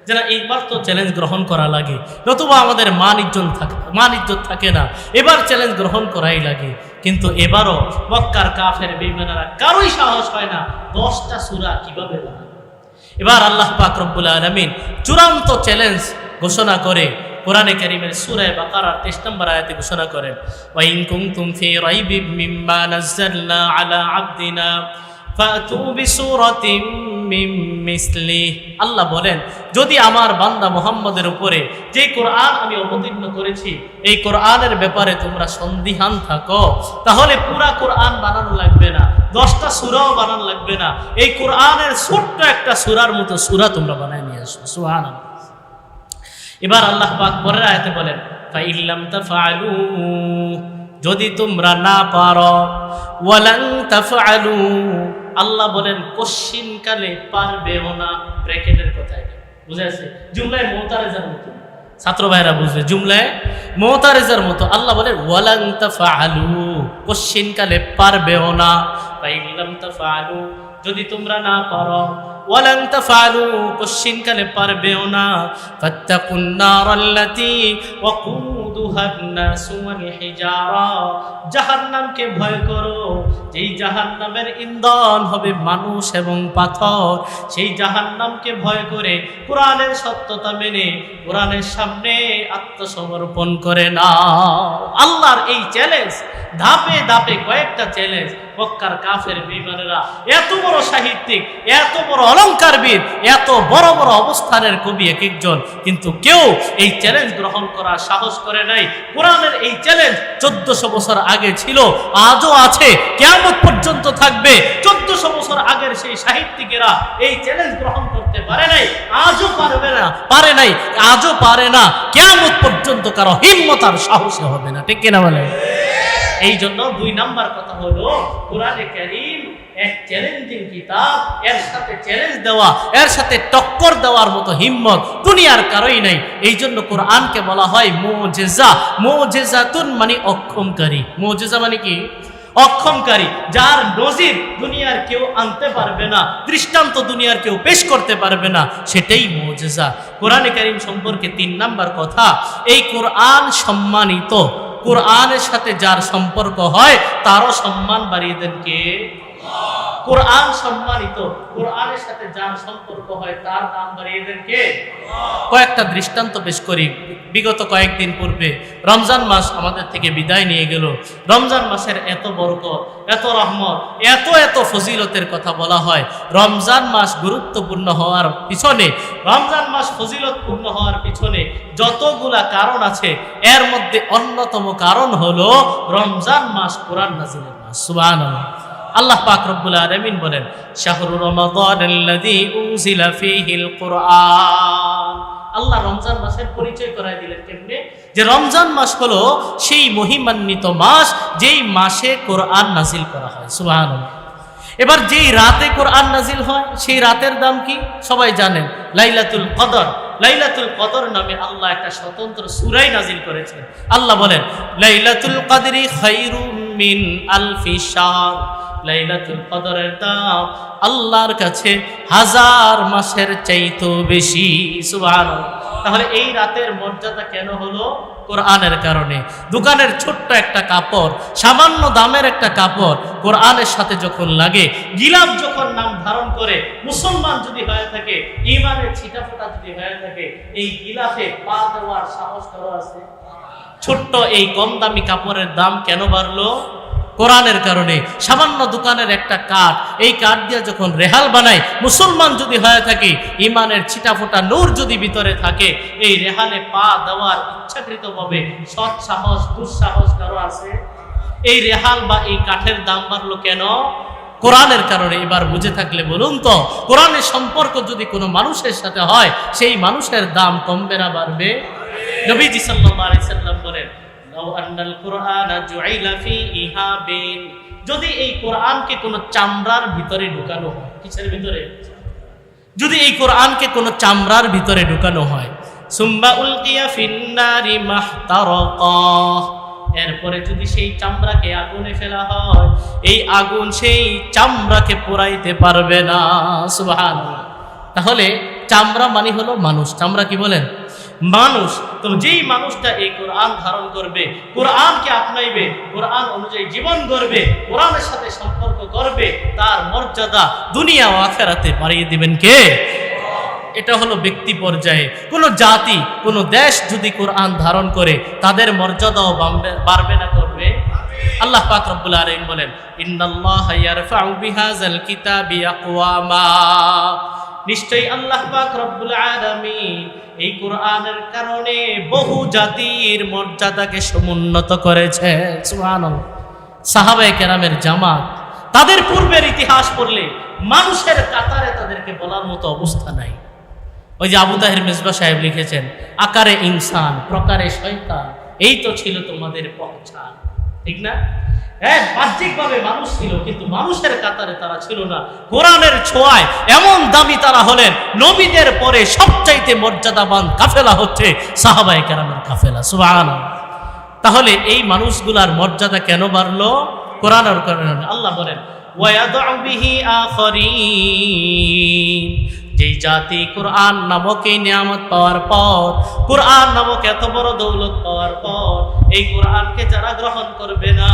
যারা এইবার তো চ্যালেঞ্জ গ্রহণ করা লাগে, নতুবা আমাদের মান ইজ্জত থাকে না, এবার চ্যালেঞ্জ গ্রহণ করাই লাগে। কিন্তু এবারও মক্কার কাফের বেঈমানেরা কারোই সাহস হয় না 10টা সূরা কিভাবে বানাবে। এবার আল্লাহ পাক রব্বুল আলামিন চূড়ান্ত চ্যালেঞ্জ ঘোষণা করে কোরআনে কারীমের সূরা বাকারার 23 নম্বর আয়াতে ঘোষণা করেন, ওয়া ইন কুনতুম ফি রাইবিম মিম্মা নাযালনা আলা আবদিনা ফাতু বিসূরাতিন মিন মিসলিহি। আল্লাহ বলেন, যদি আমার বান্দা মুহাম্মদের উপরে যে কোরআন আমি অবতীর্ণ করেছি এই কোরআনের ব্যাপারে তোমরা সন্দিহান থাকো, তাহলে পুরা কোরআন বানানো লাগবে না, 10টা সূরাও বানানো লাগবে না, এই কোরআনের ছোট্ট একটা সূরার মতো সূরা তোমরা বানায় নিয়ে আসো। সুবহানাল্লাহ। এবার আল্লাহ পাক পরের আয়াতে বলেন, ফা ইল্লাম তাফআলু, যদি তোমরা না পারো, ওয়ালান তাফআলু, আল্লাহ বলেন কোশ্চিন কালে পারবেও না। ব্র্যাকেটের কথা এটা বুঝে আছে, জুমলায় মুতারেজার মতো, ছাত্র ভাইরা বুঝবে, জুমলায় মুতারেজার মতো। আল্লাহ বলেন ওয়ালান তাফআলু, কোশ্চিন কালে পারবেও না। ফা ইল্লাম তাফআলু, যদি তোমরা না পারো, ওয়ালান তাফআলু, কোশ্চিন কালে পারবেও না। ফাত্তাকুন নারাল্লাতী ওয়াকুদুহান নাসু ওয়াল হিজারা, জাহান্নামকে ভয় করো, যেই জাহান্নামের ইন্ধন হবে মানুষ এবং পাথর। সেই জাহান্নামকে ভয় করে কোরআনের সত্যতা মেনে কোরআনের সামনে আত্মসমর্পণ করে নাও। আল্লাহর এই চ্যালেঞ্জ ধাপে ধাপে কয়েকটা চ্যালেঞ্জ। মক্কার কাফের বেঈমানেরা এত বড় সাহিত্যিক, এত বড় অলংকারবিদ, এত বড় বড় অবস্থানের কবি এক একজন, কিন্তু কেউ এই চ্যালেঞ্জ গ্রহণ করার সাহস করে নাই। কোরআনের এই চ্যালেঞ্জ 1400 বছর আগে ছিল, আজও আছে, কিয়ামত পর্যন্ত থাকবে। 1400 বছর আগের সেই সাহিত্যিকেরা এই চ্যালেঞ্জ গ্রহণ করতে পারে নাই, আজও পারবে না, পারে নাই, আজও পারে না, কিয়ামত পর্যন্ত কারো হিম্মত আর সাহসে হবে না। ঠিক কিনা বলে? এই জন্য 2 নাম্বার কথা হলো কোরআনে কারীম এক চ্যালেঞ্জিং কিতাব, এর সাথে চ্যালেঞ্জ দেওয়া, এর সাথে টক্কর দেওয়ার মতো হিম্মত দুনিয়ার কারোই নাই। এই জন্য কোরআনকে বলা হয় মুজিজা। মুজিজাতুন মানে অক্ষমকারী। মুজিজা মানে কি? অক্ষমকারী, যার নজির দুনিয়ার কেউ আনতে পারবে না, দৃষ্টান্ত দুনিয়ার কেউ পেশ করতে পারবে না, সেটাই মুজিজা। কোরআনে কারীম সম্পর্কে 3 নাম্বার কথা, এই কোরআন সম্মানিত। কোরআনের সাথে যার সম্পর্ক হয় তারও সম্মান বাড়িয়ে দেন কে? আল্লাহ। কোরআন সম্মানিত, কোরআনের সাথে যার সম্পর্ক হয় তার নাম বাড়িয়ে দেন কে? কয়েকটা দৃষ্টান্ত পেশ করি। বিগত কয়েকদিন পূর্বে রমজান মাস আমাদের থেকে বিদায় নিয়ে গেল। রমজান মাসের এত বরকত, এত রহমত, এত এত ফজিলতের কথা বলা হয়। রমজান মাস গুরুত্বপূর্ণ হওয়ার পিছনে, রমজান মাস ফজিলতপূর্ণ হওয়ার পিছনে যতগুলা কারণ আছে, এর মধ্যে অন্যতম কারণ হলো রমজান মাস কোরআন নাযিলের মাস। সুবহানাল্লাহ। আল্লাহ পাক রব্বুল আলামিন বলেন, শাহরু রমাদানাল্লাযী উনজিলা ফীহিল কুরআন। আল্লাহ রমজান মাসের পরিচয় করায় দিলেন কেমনে? যে রমজান মাস হলো সেই মহিমান্বিত মাস যেই মাসে কোরআন নাজিল করা হয়। সুবহানাল্লাহ। এবার যেই রাতে কোরআন নাজিল হয় সেই রাতের দাম কি সবাই জানেন, লাইলাতুল কদর। লাইলাতুল কদর নামে আল্লাহ একটা স্বতন্ত্র সূরা নাজিল করেছেন। আল্লাহ বলেন, লাইলাতুল কদরি খায়রুম মিন আলফি শাহর। লাইলাতুল কদরের দাম আল্লাহর কাছে 1000 মাসের চাইতেও বেশি। সুবহানাল্লাহ। তাহলে এই রাতের মর্যাদা কেন হলো? কোরআনের কারণে। দোকানের ছোট্ট একটা কাপড়, সামান্য দামের একটা কাপড় কোরআনের সাথে যখন লাগে, গিলাফ যখন নাম ধারণ করে, মুসলমান যদি হয়ে থাকে, ঈমানের ছিটাফোঁটা যদি হয়ে থাকে, এই গিলাফে পা দেওয়ার সাহস কারো আছে? ছোট্ট এই কম দামি কাপড়ের দাম কেন বাড়লো? কোরআনের কারণে। সামান্য দোকানের একটা কাঠ, এই কাঠ দিয়ে যখন রেহাল বানায়, মুসলমান যদি হয়ে থাকে, ইমানের ছিটাফোঁটা নূর যদি ভিতরে থাকে, এই রেহালে পা দেওয়ার ইচ্ছাকৃতভাবে সৎ সাহস, দুঃসাহস কারো আছে? এই রেহাল বা এই কাঠের দাম বাড়লো কেন? কোরআনের কারণে। এবার বুঝে থাকলে বলুন তো, কোরআনের সম্পর্ক যদি কোনো মানুষের সাথে হয়, সেই মানুষের দাম কমবে না বাড়বে? নবীজি সাল্লাল্লাহু আলাইহি সাল্লাম বলেন, যদি এই কোরআনকে কোন চামড়ার ভিতরে ঢুকানো হয়, কিসের ভিতরে? যদি এই কোরআনকে কোন চামড়ার ভিতরে ঢুকানো হয়, সুম্মা উলকিয়া ফিন্নারি মাহতারাকা, এরপরে যদি সেই চামড়াকে আগুনে ফেলা হয়, এই আগুন সেই চামড়াকে পোড়াইতে পারবে না। সুবহানাল্লাহ। তাহলে চামড়া মানে হলো মানুষ। চামড়া কি বলেন? মানুষ। তো যেই মানুষটা এই কোরআন ধারণ করবে, কোরআনকে আপনাইবে, কোরআন অনুযায়ী জীবন গড়বে, কোরআনের সাথে সম্পর্ক করবে, তার মর্যাদা দুনিয়া ও আখিরাতে বাড়িয়ে দিবেন কে? এটা হলো ব্যক্তি পর্যায়ে। কোনো জাতি, কোনো দেশ যদি কোরআন ধারণ করে, তাদের মর্যাদাও বাড়বে না করবে? আল্লাহ পাক রব্বুল আলামিন বলেন, ইন্নাল্লাহা ইয়ারফাউ বিহাযাল কিতাবি আকওয়ামা। নিশ্চয়ই আল্লাহ পাক রব্বুল আলামিন এই কোরআনের কারণে বহু জাতির মর্যাদাকে সমুন্নত করেছে। সুবহানাল্লাহ। সাহাবায়ে কেরামের জামাত, তাদের পূর্বের ইতিহাস পড়লে মানুষের কাতারে তাদেরকে বলার মতো অবস্থা নাই। ওই যে আবু তাহের মেজবা সাহেব লিখেছেন, আকারে ইনসান প্রকারে শয়তান, এই তো ছিল তোমাদের পহচান। ঠিক না? হ্যাঁ, বাহ্যিকভাবে মানুষ ছিল, কিন্তু মানুষের কাতারে তারা ছিল না। কোরআনের ছোঁয়ায় এমন দামি তারা হলেন, নবীদের পরে সবচাইতে মর্যাদাবান কাফেলা হচ্ছে সাহাবায়ে কেরামের কাফেলা। সুবহানাল্লাহ। তাহলে এই মানুষগুলার মর্যাদা কেন বাড়লো? কোরআনের কারণে। আল্লাহ বলেন, ওয়ায়াদউ বিহি আখারিন। যেই জাতি কোরআন নামক এই নিয়ামত পাওয়ার পর, কোরআন নামক এত বড় দৌলত পাওয়ার পর, এই কোরআনকে যারা গ্রহণ করবে না,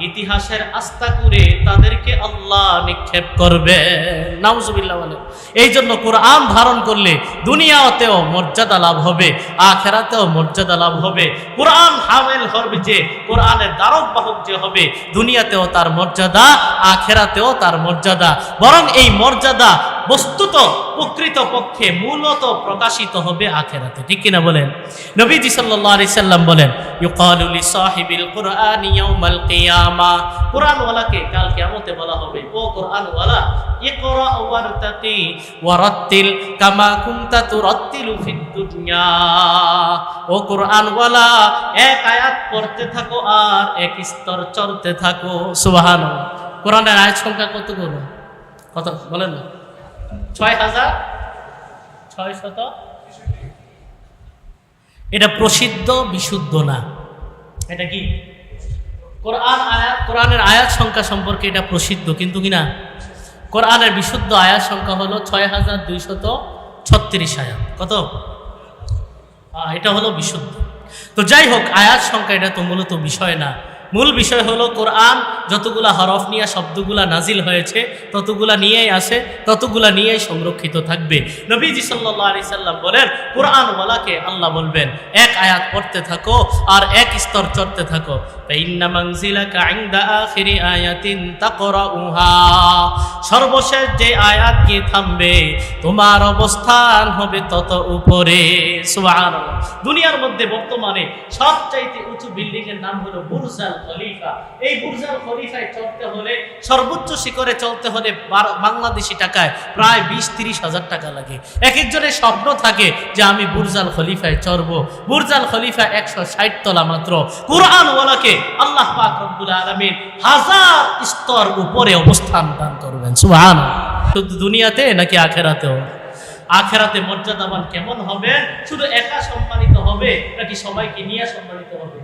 ইতিহাসের আস্থা করে তাদেরকে আল্লাহ নিক্ষেপ করবে। নাউজুবিল্লাহ বলেন। এই জন্য কোরআন ধারণ করলে দুনিয়াতেও মর্যাদা লাভ হবে, আখিরাতেও মর্যাদা লাভ হবে। কোরআন হামেল হবে যে, কোরআনের দ্বারক বাহক যে হবে, দুনিয়াতেও তার মর্যাদা, আখিরাতেও তার মর্যাদা। বরং এই মর্যাদা বস্তুত প্রকৃত পক্ষে মূলত প্রকাশিত হবে আখিরাতে। ঠিক কিনা বলেন? নবীজি সাল্লাল্লাহু আলাইহি সাল্লাম বলেন, ইউকালু লিসাহিবিল কুরআনি ইয়াউমাল কিয়ামা। কোরআনওয়ালাকে কাল কিয়ামতে বলা হবে, ও কোরআনওয়ালা, ইকরা ওয়ারতাকি ওয়ারাত্তিল কামা কুনতা তুরাত্তিলু ফিদ দুনিয়া। ও কোরআনওয়ালা, এক আয়াত পড়তে থাকো আর এক স্তর চড়তে থাকো। সুবহানাল্লাহ। কোরআনের আয়াত সংখ্যা কতগুলো? কত বলেন না? 6600। এটা প্রসিদ্ধ, বিশুদ্ধ না। এটা কি? কোরআনের আয়াত সংখ্যা সম্পর্কে এটা প্রসিদ্ধ, কিন্তু কিনা কোরআনের বিশুদ্ধ আয়াত সংখ্যা হলো 6236 আয়াত। কত? এটা হলো বিশুদ্ধ। তো যাই হোক, আয়াত সংখ্যা এটা তো মূলত বিষয় না। মূল বিষয় হলো কোরআন যতগুলা হরফ নিয়ে শব্দগুলা নাজিল হয়েছে ততগুলা নিয়েই আসে, ততগুলা নিয়েই সংরক্ষিত থাকবে। নবীজি সাল্লাল্লাহু আলাইহি সাল্লাম বলেন, কোরআনওয়ালাকে আল্লাহ বলবেন এক আয়াত পড়তে থাকো আর এক স্তর চড়তে থাকো। ফাইন্না মানজিলাকা ইনদা আখিরি আয়াতিন তাকরাউহা, সর্বশেষ যে আয়াত গিয়ে থামবে তোমার অবস্থান হবে তত উপরে। সুবহানাল্লাহ। দুনিয়ার মধ্যে বর্তমানে সবচাইতে উঁচু বিল্ডিং এর নাম হলো বুর্জ আল খলিফা। এই বুর্জ আল খলিফায় চড়তে হলে, সর্বোচ্চ শিখরে চলতে হলে বাংলাদেশি টাকায় প্রায় 20-30 হাজার টাকা লাগে। এক একজনের স্বপ্ন থাকে যে আমি বুর্জ আল খলিফায় চড়বো। বুর্জ আল খলিফা 160 তলা মাত্র। কোরআনওয়ালাকে আল্লাহ পাক রব্বুল আলামিন 1000 স্তর উপরে অবস্থান দান করবেন। সুবহানাল্লাহ। শুধু দুনিয়াতে নাকি আখেরাতেও? আখেরাতে মর্যাদাবান কেমন হবে? শুধু একা সম্মানিত হবে নাকি সবাইকে নিয়ে সম্মানিত হবে?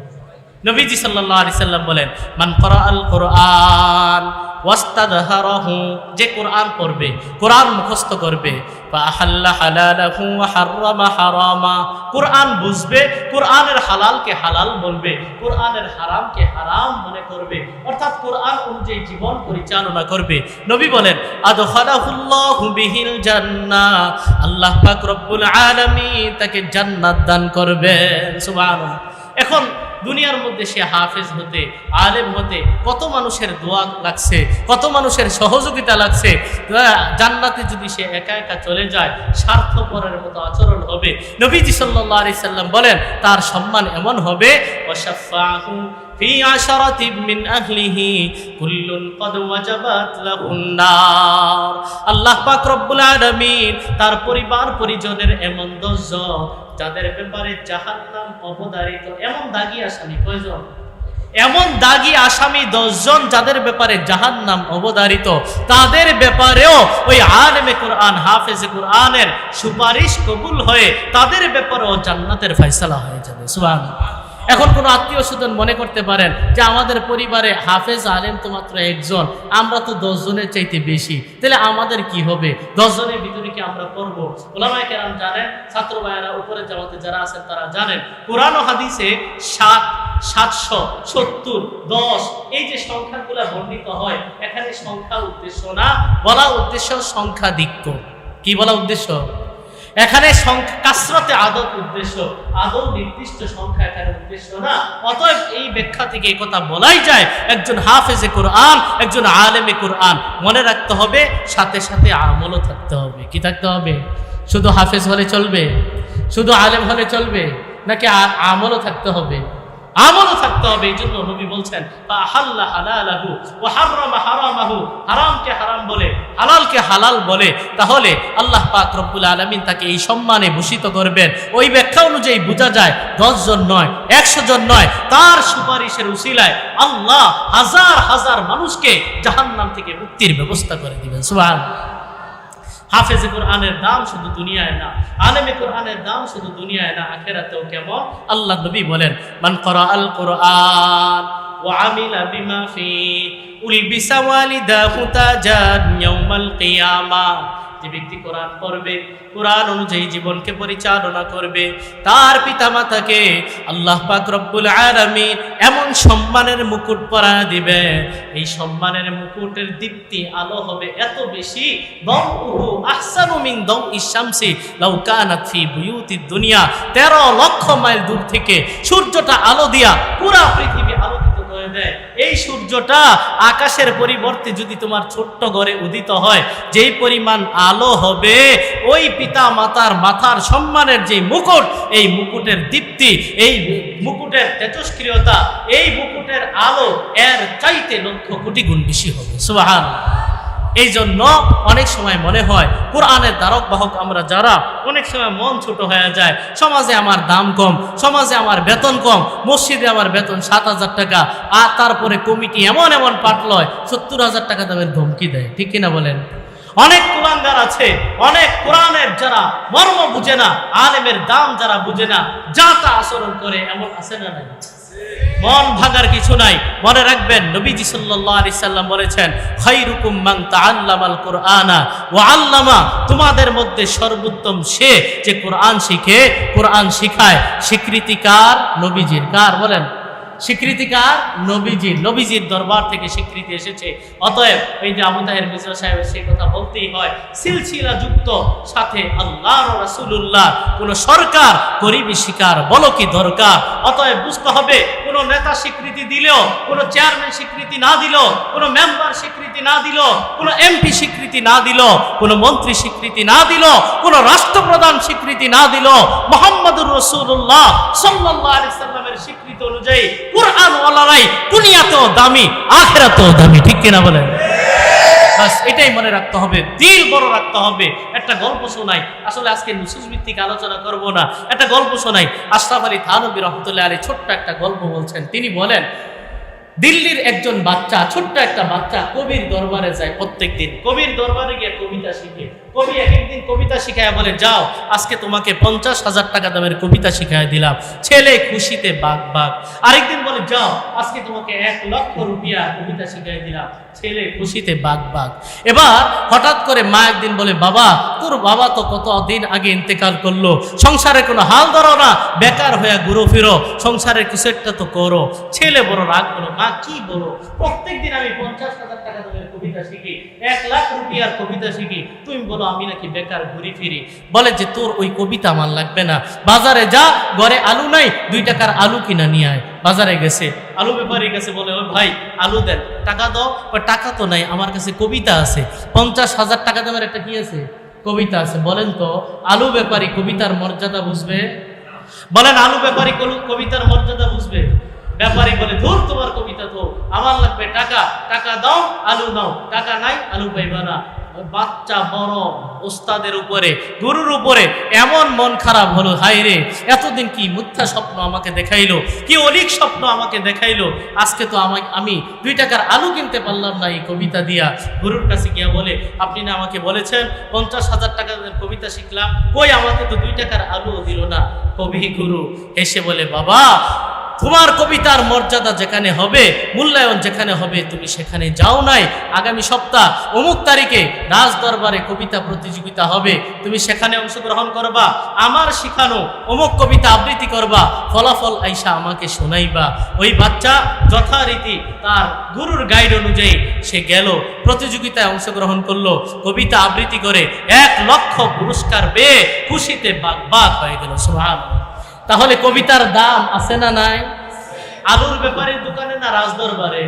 নবীজি সাল্লাল্লাহু আলাইহি সাল্লাম বলেন, মান ক্বারাআল কুরআন ওয়াস্তাদহারাহু, যে কোরআন পড়বে, কোরআন মুখস্থ করবে, ফাআহাল্লা হালালাহু ওয়া হাররামা হারামা, কোরআন বুঝবে, কোরআনের হালালকে হালাল বলবে, কোরআনের হারামকে হারাম মনে করবে, অর্থাৎ কোরআন অনুযায়ী জীবন পরিচালনা করবে। নবী বলেন, আদখালাহুল্লাহু বিহিল জান্নাহ, আল্লাহ পাক রব্বুল আলামিন তাকে জান্নাত দান করবেন। সুবহানাল্লাহ। এখন দুনিয়ার মধ্যে সে হাফেজ হতে, আলেম হতে কত মানুষের দোয়া লাগছে, কত মানুষের সহযোগিতা লাগছে। জান্নাতে যদি সে একা একা চলে যায় স্বার্থপরের মতো আচরণ হবে। নবীজি সাল্লাল্লাহু আলাইহি সাল্লাম বলেন, তার সম্মান এমন হবে, ওয়াশাফাহু ফি আশরাতিন মিন আহলিহি কুল্লুন ক্বাদ ওয়াজাবাত লাহুন নার, আল্লাহ পাক রব্বুল আলামিন তার পরিবার পরিজনের এমন 10 জন যাদের ব্যাপারে জাহান্নাম অবধারিত। এমন দাগী আসামি কয়জন? এমন দাগী আসামি 10 জন যাদের ব্যাপারে জাহান্নাম অবধারিত। তাদের ব্যাপারেও ওই আলেমে কোরআন, হাফেজে কোরআনের সুপারিশ কবুল হয়ে তাদের ব্যাপারেও জান্নাতের ফয়সালা হয়ে যাবে। সুবহানাল্লাহ। এখন কোনো আত্মীয় স্বজন মনে করতে পারেন যে আমাদের পরিবারে হাফেজ আলেম তো মাত্র একজন, আমরা তো 10 জনের চাইতে বেশি, তাহলে আমাদের কি হবে? 10 জনের ভিতরে কি আমরা করব? উলামায়ে কেরাম জানেন, ছাত্র ভাইয়েরা উপরে জামাতে যারা আছেন তারা জানেন, কোরআন ও হাদিসে 7, 770, 10 এই যে সংখ্যাগুলো বর্ণিত হয়, এখানে সংখ্যা উদ্দেশ্য না, বলা উদ্দেশ্য সংখ্যাধিক্য। কি বলা উদ্দেশ্য? এখানে সংখ্যা কাসরতে আদত উদ্দেশ্য, আদৌ নির্দিষ্ট সংখ্যা এখানে উদ্দেশ্য না। অতএব এই ব্যাখ্যা থেকে এই কথা বলাই যায়, একজন হাফেজে কোরআন, একজন আলেমে কোরআন মনে রাখতে হবে, সাথে সাথে আমলও থাকতে হবে। কি থাকতে হবে? শুধু হাফেজ হলে চলবে? শুধু আলেম হলে চলবে? নাকি আমলও থাকতে হবে? আমলও থাকতে হবে। এই জন্য নবী বলছেন, ফাআহাল্লা হালালাহু ওয়া হাররামা হারামাহু, হারামকে হারাম বলে, হালালকে হালাল বলে, তাহলে আল্লাহ পাক রব্বুল আলামিন তাকে এই সম্মানে ভূষিত করবেন। ওই ব্যাখ্যা অনুযায়ী বোঝা যায় 10 জন নয়, 100 জন নয়, তার সুপারিশের উসিলায় আল্লাহ হাজার হাজার মানুষকে জাহান্নাম থেকে মুক্তির ব্যবস্থা করে দিবেন। সুবহানাল্লাহ। হাফেজে কোরআনের দাম শুধু দুনিয়ায় না, আলেমে কোরআনের দাম শুধু দুনিয়ায় না, আখিরাতেও কেমন? আল্লাহ নবী বলেন, মান ক্বারাআল কুরআন ওয়া আমিলা বিমা ফি উলবিসা ওয়ালিদাহু তাজান ইয়াউমাল কিয়ামাহ, যে ব্যক্তি কোরআন পড়বে, কোরআন অনুযায়ী জীবনকে পরিচালনা করবে, তার পিতামাতাকে আল্লাহ পাক রব্বুল আলামিন এমন সম্মানের মুকুট পরায় দিবে, এই সম্মানের মুকুটের দীপ্তি আলো হবে এত বেশি, দাউহু আহসানু মিন দাউইশ শামসি লাউ কানাত ফি বুয়ুতিদ দুনিয়া, 13 লক্ষ মাইল দূর থেকে সূর্যটা আলো দিয়া পুরা পৃথিবী আলোকিত করে দেয়। এই সূর্যটা আকাশের পরিবর্তে যদি তোমার ছোট্ট ঘরে উদিত হয়, যেই পরিমাণ আলো হবে, ওই পিতা মাতার মাথার সম্মানের যে মুকুট, এই মুকুটের দীপ্তি, এই মুকুটের তেজস্ক্রিয়তা, এই মুকুটের আলো এর চাইতে লক্ষ কোটি গুণ বেশি হবে। সুবহানাল্লাহ। এই জন্য অনেক সময় মনে হয় কোরআনের ধারক বাহক আমরা যারা, অনেক সময় মন ছোট হয়ে যায়, সমাজে আমার দাম কম, সমাজে আমার বেতন কম, মসজিদে আমার বেতন 7,000 টাকা, আর তারপরে কমিটি এমন এমন পাঠ লয় 70,000 টাকা দামের ধমকি দেয়। ঠিক কিনা বলেন? অনেক কুলাঙ্গার আছে, অনেক কোরআনের যারা মর্ম বুঝে না, আলেমের দাম যারা বুঝে না, যা তা আচরণ করে, এমন আছে না নাই? মন ভাঙার কিছু নাই। মনে রাখবেন, নবীজি সাল্লাল্লাহু আলাইহি সাল্লাম বলেছেন, খায়রুকুম মান তাআল্লামাল কুরআনা ওয়া আল্লামা, তোমাদের মধ্যে সর্বোত্তম সে যে কোরআন শিখে, কোরআন শিখায়। স্বীকৃতি কার? নবীজির। কার বলেন? স্বীকৃতিকার নবীজির দরবার থেকে স্বীকৃতি এসেছে। অতএব এই যে আবু তাহের মিশ্রা সাহেবের সেই কথা বলতেই হয়, সিলসিলা যুক্ত সাথে আল্লাহ রাসূলুল্লাহ কোন সরকার গরিবী শিকার বলো কি দরকার। অতএব বুঝতে হবে, কোন নেতা স্বীকৃতি দিলেও, কোন চেয়ারম্যান স্বীকৃতি না দিল, কোন মেম্বার স্বীকৃতি না দিল, কোন এমপি স্বীকৃতি না দিল, কোন মন্ত্রী স্বীকৃতি না দিল, কোন রাষ্ট্রপ্রধান স্বীকৃতি না দিল, মুহাম্মদুর রাসূলুল্লাহ সাল্লাল্লাহু আলাইহি সাল্লামের স্বীকৃতি অনুযায়ী কুরআন ওয়ালারাই দুনিয়াতেও দামি, আখিরাতেও দামি। ঠিক কিনা বলেন? বাস এটাই মনে রাখতে হবে, দিল বড় রাখতে হবে। একটা গল্প শোনাই, আসলে আজকে নুসুস ভিত্তিক আলোচনা করব না, একটা গল্প শোনাই। আশরাফ আলী থানভী রহমতুল্লাহ আলাইহি ছোট্ট একটা গল্প বলছেন। তিনি বলেন, দিল্লির একজন বাচ্চা, ছোট্ট একটা বাচ্চা কবির দরবারে যায় প্রত্যেক দিন। কবির দরবারে গিয়ে কবিতা শিখে। কবি এক একদিন কবিতা শিখায় বলে, যাও আজকে তোমাকে 50,000 টাকা দামের কবিতা শিখায় দিলাম। ছেলে খুশিতে বাগ বাগ। আরেকদিন বলে, যাও আজকে তোমাকে 1 লক্ষ রুপিয়া কবিতা শিখায় দিলাম। ছেলে খুশিতে বাগ বাগ। এবার হঠাৎ করে মা একদিন বলে, বাবা তোর বাবা তো কতদিন আগে ইন্তেকাল করলো, সংসারে কোনো হাল ধরো না, বেকার হয়ে ঘুরো ফিরো, সংসারের কিছু একটা তো করো। ছেলে বড় রাগ হলো, মা কি বলো, প্রত্যেকদিন আমি 50,000 টাকা দামের কবিতা শিখি, 1 লাখ রুপিয়ার কবিতা শিখি, তুমি বলো আমি নাকি বেকার ঘুরি ফিরি। বলে যে তোর ওই কবিতা আমার লাগবে না, বাজারে যা, ঘরে আলু নাই, 2 টাকার আলু কিনা নিয়ে আয়। বাজারে গেছে, আলু ব্যাপারীর কাছে বলে, ও ভাই আলু দেন, টাকা দাও। টাকা তো নাই, আমার কাছে কবিতা আছে, 50,000 টাকা দামের একটা কি আছে, কবিতা আছে। বলেন তো আলু ব্যাপারী কবিতার মর্যাদা বুঝবে? বলেন আলু ব্যাপারী কবিতার মর্যাদা বুঝবে? ব্যাপারী বলে, ধুর তোমার কবিতা তো, আমার লাগবে টাকা, টাকা দাও আলু নাও, টাকা নাই আলু পাইবা না। বাচ্চা বড় ওস্তাদের উপরে, গুরুর উপরে এমন মন খারাপ হলো, হায় রে এতদিন কি মিথ্যা স্বপ্ন আমাকে দেখাইলো, কি অলিক স্বপ্ন আমাকে দেখাইলো, আজকে তো আমি 2 টাকার আলু কিনতে পারলাম না এই কবিতা দিয়া। গুরুর কাছে গিয়া বলে, আপনি না আমাকে বলেছেন 50,000 টাকার কবিতা শিখলাম, কই আমাকে তো 2 টাকার আলুও দিল না। কবি গুরু এসে বলে, বাবা তোমার কবিতার মর্যাদা যেখানে হবে, মূল্যায়ন যেখানে হবে, তুমি সেখানে যাও নাই। আগামী সপ্তাহ অমুক তারিখে রাজ দরবারে কবিতা প্রতিযোগিতা হবে, তুমি সেখানে অংশগ্রহণ করবা, আমার শিখানো অমুক কবিতা আবৃত্তি করবা, ফলাফল আইসা আমাকে শোনাইবা। ওই বাচ্চা যথারীতি তার গুরুর গাইড অনুযায়ী সে গেল, প্রতিযোগিতায় অংশগ্রহণ করলো, কবিতা আবৃত্তি করে 1 লক্ষ পুরস্কার পেয়ে খুশিতে বাগ বাগ হয়ে গেল। সুবহানাল্লাহ। তাহলে কবিতার দাম আছে না নাই? আলুর ব্যাপারের দোকানে না রাজদরবারে?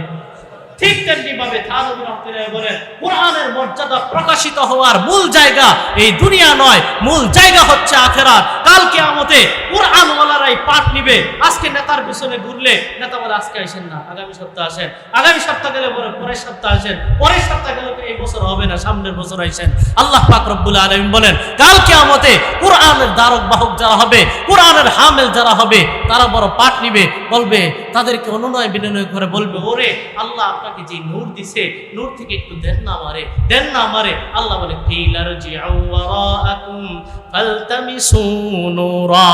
ঠিক তেমনি ভাবে থানভী রহমাতুল্লাহ বলেন, কোরআনের মর্যাদা প্রকাশিত হওয়ার মূল জায়গা এই দুনিয়া নয়, মূল জায়গা হচ্ছে আখিরাত। কাল কিয়ামতে কোরআন ওয়ালারাই পাঠ নিবে। আজকে নেতার পিছনে ঘুরলে নেতা বলে, আজকে আসেন না, আগামী সপ্তাহ আসেন, আগামী সপ্তাহ গেলে পরে পরের সপ্তাহ আসেন, পরের সপ্তাহ গেলে তো এই বছর হবে না, সামনের বছর আসেন। আল্লাহ পাক রব্বুল আলামিন বলেন, কাল কিয়ামতে কোরআনের ধারক বাহক যারা হবে, কোরআনের হামেল যারা হবে, তারা বড় পাঠ নিবে, বলবে, তাদেরকে অনুনয় বিনয় করে বলবে, ওরে আল্লাহ আপনাকে যে নূর দিছে, নূর থেকে একটু দেন না আমারে, দেন না আমারে। আল্লাহ বলে, ফালতামিসু নূরা।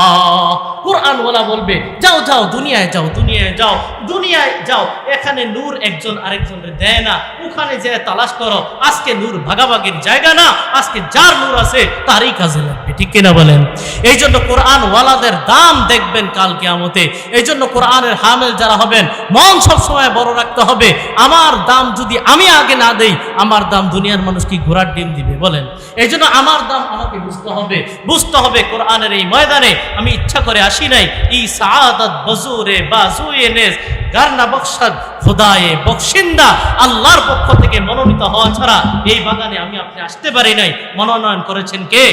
কুরআন ওয়ালা বলবে, যাও যাও দুনিয়ায় যাও, দুনিয়ায় যাও, দুনিয়ায় যাও, এখানে নূর একজন আরেকজনের দেয় না, ওখানে যেয়ে তালাশ করো। আজকে নূর ভাগাভাগির জায়গা না, আজকে যার নূর আছে তারই কাজে লাগবে। ঠিক কিনা বলেন? এই জন্য কোরআন ওয়ালাদের দাম দেখবেন কাল কিয়ামতে। এই জন্য কোরআনের হামেল যারা হবেন, মন সবসময় বড় রাখতে হবে। আমার দাম যদি আমি আগে না দেই, আমার দাম দুনিয়ার মানুষ কি ঘোড়ার ডিম দিবে বলেন? এই জন্য আমার দাম আমাকে বুঝতে হবে, বুঝতে হবে। কোরআনের এই ময়দানে আমি ইচ্ছা করে আসি নাই। ই সাআদাত বজুরে বাজুয়ে নেস গারনা বখশাদ খোদায়ে বখশিন্দা, আল্লাহর পক্ষ থেকে মনোনীত হওয়া ছাড়া এই বাগানে আমি আপনি আসতে পারি নাই। মনোনয়ন করেছেন কে?